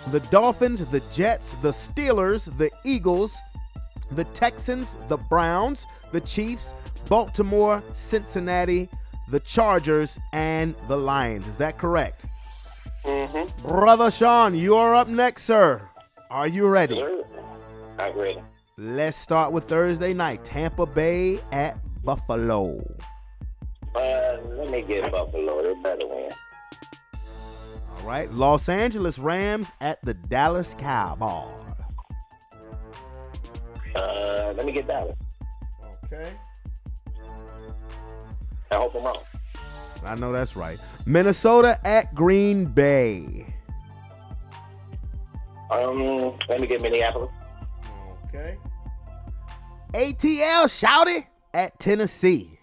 the Dolphins, the Jets, the Steelers, the Eagles, the Texans, the Browns, the Chiefs, Baltimore, Cincinnati, the Chargers, and the Lions. Is that correct? Mm-hmm. Brother Sean, you are up next, sir. Are you ready? I'm ready. Let's start with Thursday night. Tampa Bay at Buffalo. Let me get Buffalo. They better win. All right. Los Angeles Rams at the Dallas Cowboys. Let me get Dallas. Okay. I hope I'm wrong. I know that's right. Minnesota at Green Bay. Let me get Minneapolis. Okay. ATL Shouty at Tennessee.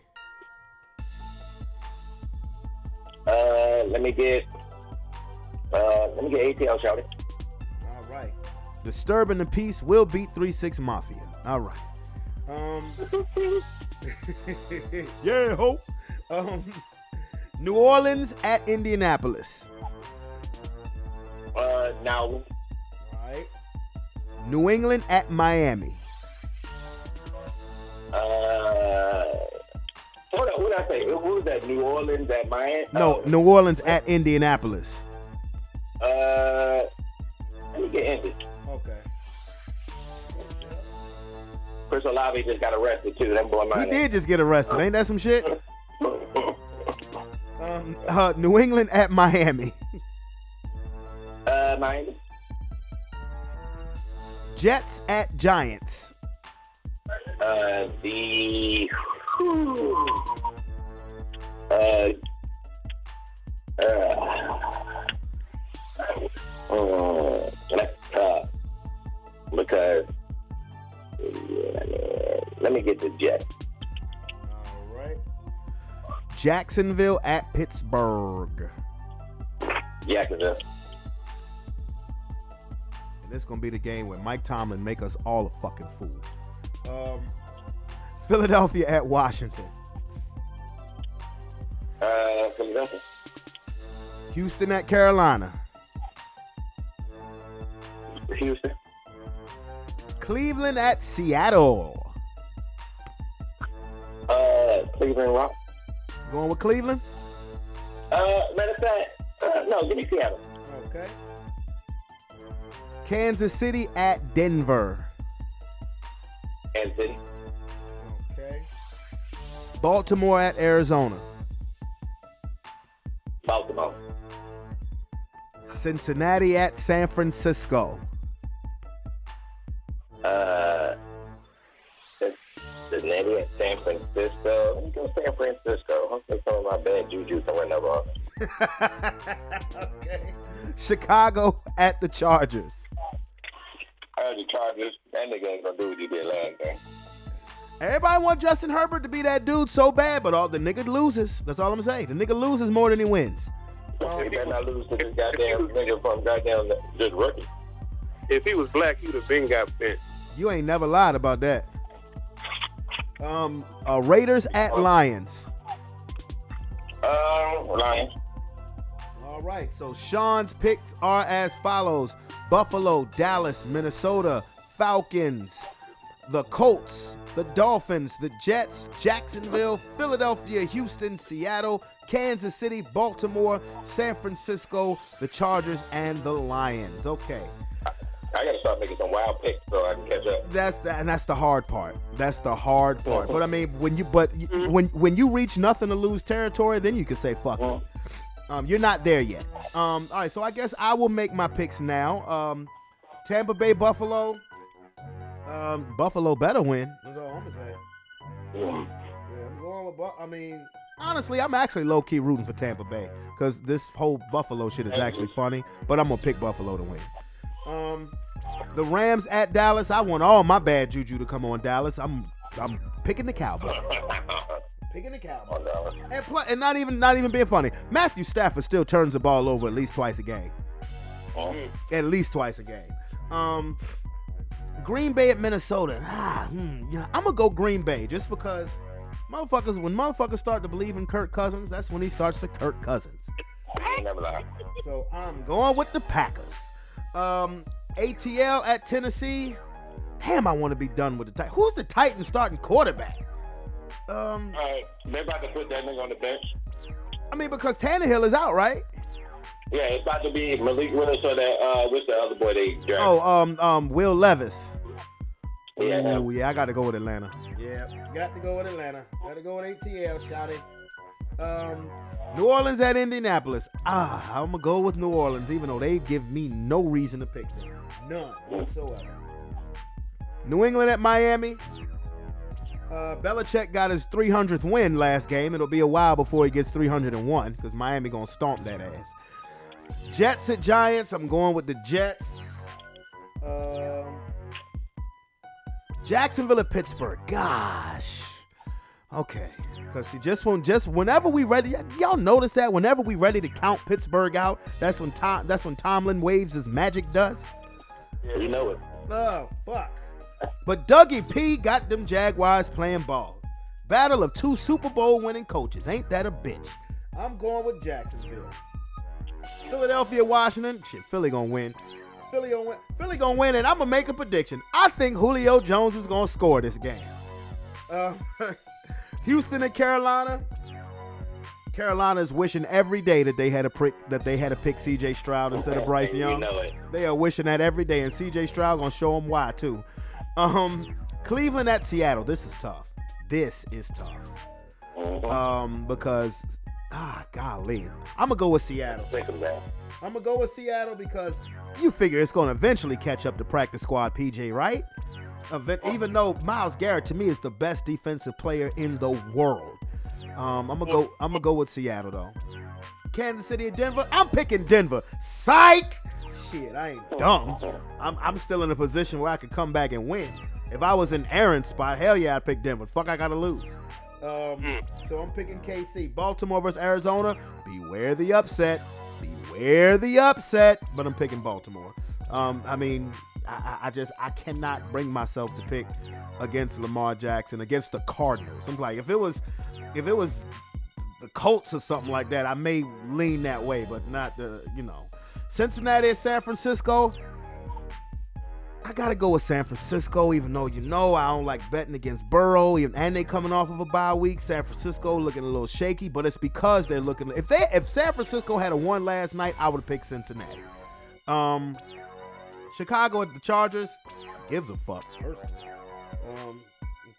Let me get ATL Shouty. All right. Disturbing the Peace will beat 3-6 Mafia. All right. Yeah, hope. New Orleans at Indianapolis. Now. All right. New England at Miami. What did I say? What was that? New Orleans at Miami? No, New Orleans at Indianapolis. Let me get Indy. Okay. Chris Olave just got arrested too. That boy He mine. did just get arrested. Ain't that some shit? New England at Miami. Miami. Jets at Giants. Because let me get the Jets. All right. Jacksonville at Pittsburgh. Jacksonville. And this is gonna be the game where Mike Tomlin make us all a fucking fool. Philadelphia at Washington. Philadelphia. Houston at Carolina. Houston. Cleveland at Seattle. Cleveland Rock. Going with Cleveland? Matter of fact, no, give me Seattle. Okay. Kansas City at Denver. Kansas City. Okay. Baltimore at Arizona. Baltimore. Cincinnati at San Francisco. Cincinnati at San Francisco. Let me go San Francisco. Hopefully some of my bad juju can win that ball. Okay. Chicago at the Chargers. The Chargers, that nigga ain't gonna do what he did last game. Everybody want Justin Herbert to be that dude so bad, but all the nigga loses. That's all I'm saying. The nigga loses more than he wins. He better not lose to this goddamn nigga from goddamn just rookie. If he was black, he would have been got bent. You ain't never lied about that. Raiders at Lions. Lions. All right, so Sean's picks are as follows: Buffalo, Dallas, Minnesota, Falcons, the Colts, the Dolphins, the Jets, Jacksonville, Philadelphia, Houston, Seattle, Kansas City, Baltimore, San Francisco, the Chargers, and the Lions. Okay. I gotta start making some wild picks so I can catch up. That's the hard part. That's the hard part. But I mean, when you reach nothing to lose territory, then you can say fuck it. You're not there yet. All right, so I guess I will make my picks now. Tampa Bay, Buffalo. Buffalo better win. That's all I'm gonna say. Yeah, I'm going with I mean, honestly, I'm actually low key rooting for Tampa Bay because this whole Buffalo shit is actually funny. But I'm gonna pick Buffalo to win. The Rams at Dallas. I want all my bad juju to come on Dallas. I'm picking the Cowboys. Picking the Cowboys. And not even being funny. Matthew Stafford still turns the ball over at least twice a game. At least twice a game. Green Bay at Minnesota. I'm gonna go Green Bay just because When motherfuckers start to believe in Kirk Cousins, that's when he starts to Kirk Cousins. Never lie. So I'm going with the Packers. ATL at Tennessee. Damn, I want to be done with the Titans. Who's the Titans starting quarterback? All right, they're about to put that nigga on the bench. I mean, because Tannehill is out, right? Yeah, it's about to be Malik Willis or that. What's the other boy they drafted? Will Levis. Yeah. Ooh, yeah, I got to go with Atlanta. Yeah, got to go with Atlanta. Got to go with ATL, shawty. New Orleans at Indianapolis. I'm going to go with New Orleans, even though they give me no reason to pick them. None whatsoever. New England at Miami. Belichick got his 300th win last game. It'll be a while before he gets 301 because Miami going to stomp that ass. Jets at Giants. I'm going with the Jets. Jacksonville at Pittsburgh. Gosh. Okay. Because whenever we ready, y'all notice that whenever we ready to count Pittsburgh out, that's when Tomlin waves his magic dust. Yeah, you know it. Oh, fuck. But Dougie P got them Jaguars playing ball. Battle of two Super Bowl winning coaches. Ain't that a bitch? I'm going with Jacksonville. Philadelphia, Washington. Shit, Philly gonna win. Philly gonna win, and I'm gonna make a prediction. I think Julio Jones is gonna score this game. Houston and Carolina. Carolina is wishing every day that they had to pick C.J. Stroud instead of Bryce Young. You know it. They are wishing that every day, and C.J. Stroud gonna show them why too. Cleveland at Seattle. This is tough. Because golly, I'm gonna go with Seattle. Think of that. I'm gonna go with Seattle because you figure it's gonna eventually catch up to practice squad PJ, right? Even though Myles Garrett to me is the best defensive player in the world. I'm gonna go with Seattle though. Kansas City and Denver. I'm picking Denver. Psych. Shit, I ain't dumb. I'm still in a position where I could come back and win. If I was in Aaron's spot, hell yeah, I'd pick Denver. Fuck, I gotta lose. So I'm picking KC. Baltimore versus Arizona. Beware the upset. But I'm picking Baltimore. I cannot bring myself to pick against Lamar Jackson, against the Cardinals. I'm like, if it was the Colts or something like that, I may lean that way, but not Cincinnati and San Francisco. I gotta go with San Francisco, even though I don't like betting against Burrow, and they coming off of a bye week. San Francisco looking a little shaky, but it's because they're looking. If San Francisco had a won last night, I would have picked Cincinnati. Chicago at the Chargers. Gives a fuck. Personally.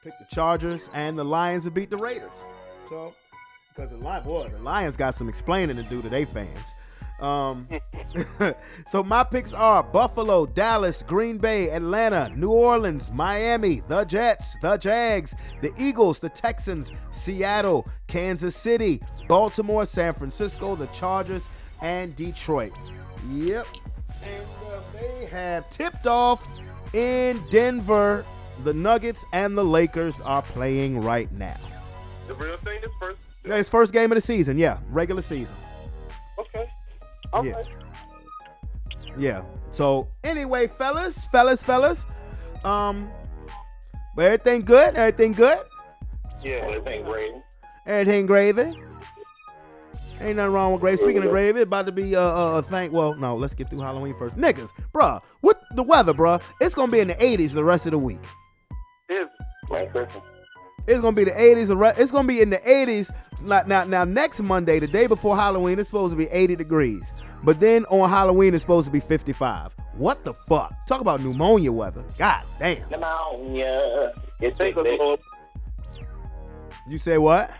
Pick the Chargers, and the Lions to beat the Raiders. So, because the Lions got some explaining to do to their fans. So my picks are Buffalo, Dallas, Green Bay, Atlanta, New Orleans, Miami, the Jets, the Jags, the Eagles, the Texans, Seattle, Kansas City, Baltimore, San Francisco, the Chargers, and Detroit. Yep. And they have tipped off in Denver. The Nuggets and the Lakers are playing right now. The real thing is first. Yeah, it's first game of the season. Yeah, regular season. Okay. All Yeah. right. Yeah. So anyway, fellas. But everything good? Yeah, everything great. Everything gravy? Ain't nothing wrong with gravy. Speaking of gravy, it's about to be a thing. Well, no, let's get through Halloween first. Niggas, bruh, with the weather, bruh, it's gonna be in the 80s the rest of the week. It's gonna be the 80s. It's gonna be in the 80s. Now, next Monday, the day before Halloween, it's supposed to be 80 degrees. But then on Halloween, it's supposed to be 55. What the fuck? Talk about pneumonia weather. God damn. Pneumonia. It's Take us, Lord. You say what?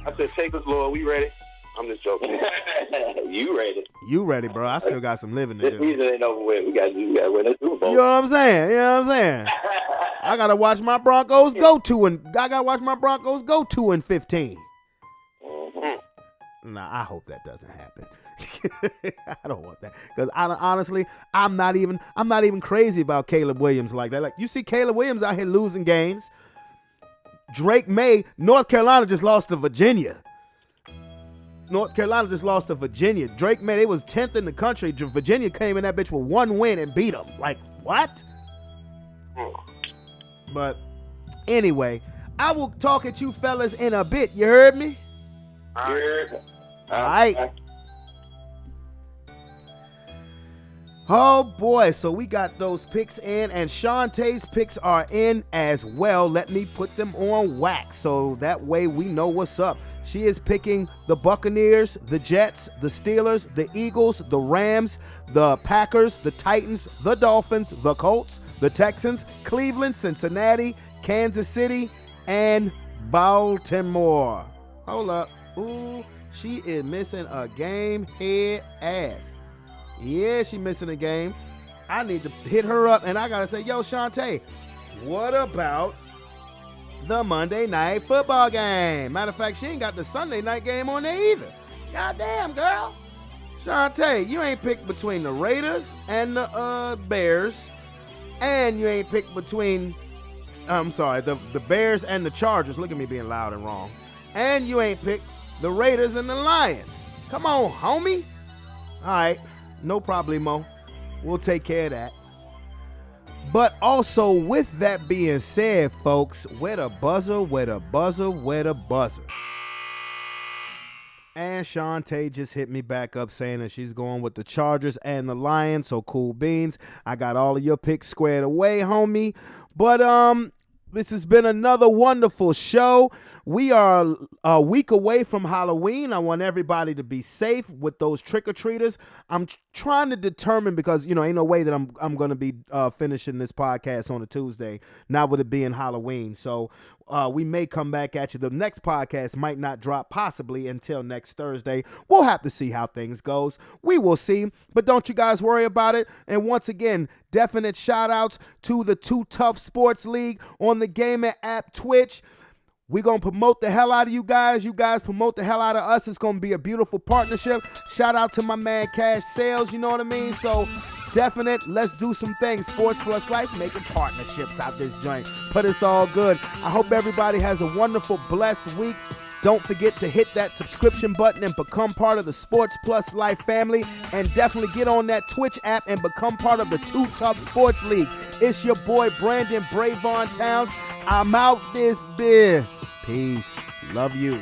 I said, take us, Lord. We ready? I'm just joking. You ready? You ready, bro? I still got some living to This do. season ain't over with. We got to win the Super Bowl. You know what I'm saying? I gotta watch my Broncos go 2-15. Nah, I hope that doesn't happen. I don't want that because honestly, I'm not even crazy about Caleb Williams like that. Like you see, Caleb Williams out here losing games. Drake May, North Carolina just lost to Virginia. Drake May, they was 10th in the country. Virginia came in that bitch with one win and beat them. Like what? But anyway, I will talk at you fellas in a bit. You heard me? All right. Oh boy, so we got those picks in, and Shantae's picks are in as well. Let me put them on wax so that way we know what's up. She is picking the Buccaneers, the Jets, the Steelers, the Eagles, the Rams, the Packers, the Titans, the Dolphins, the Colts, the Texans, Cleveland, Cincinnati, Kansas City, and Baltimore. Hold up. Ooh, she is missing a game, head ass. Yeah, she missing a game. I need to hit her up, and I gotta say, yo, Shantae, what about the Monday night football game? Matter of fact, she ain't got the Sunday night game on there either. Goddamn, girl. Shantae, you ain't picked between the Raiders and the Bears, and you ain't picked between, the Bears and the Chargers. Look at me being loud and wrong. And you ain't picked the Raiders and the Lions. Come on, homie. All right. No problemo. We'll take care of that. But also, with that being said, folks, where the buzzer, where the buzzer, where the buzzer. And Shantae just hit me back up saying that she's going with the Chargers and the Lions. So cool beans. I got all of your picks squared away, homie. But this has been another wonderful show. We are a week away from Halloween. I want everybody to be safe with those trick-or-treaters. I'm trying to determine, because, ain't no way that I'm going to be finishing this podcast on a Tuesday, not with it being Halloween. So we may come back at you. The next podcast might not drop possibly until next Thursday. We'll have to see how things goes. We will see. But don't you guys worry about it. And once again, definite shout-outs to the Too Tough Sports League on the gaming app Twitch. We're going to promote the hell out of you guys. You guys promote the hell out of us. It's going to be a beautiful partnership. Shout out to my man Cash Sales, you know what I mean? So definite, let's do some things. Sports Plus Life, making partnerships out this joint. But it's all good. I hope everybody has a wonderful, blessed week. Don't forget to hit that subscription button and become part of the Sports Plus Life family. And definitely get on that Twitch app and become part of the Too Tough Sports League. It's your boy Brandon Brevon Towns. I'm out this beer. Peace. Love you.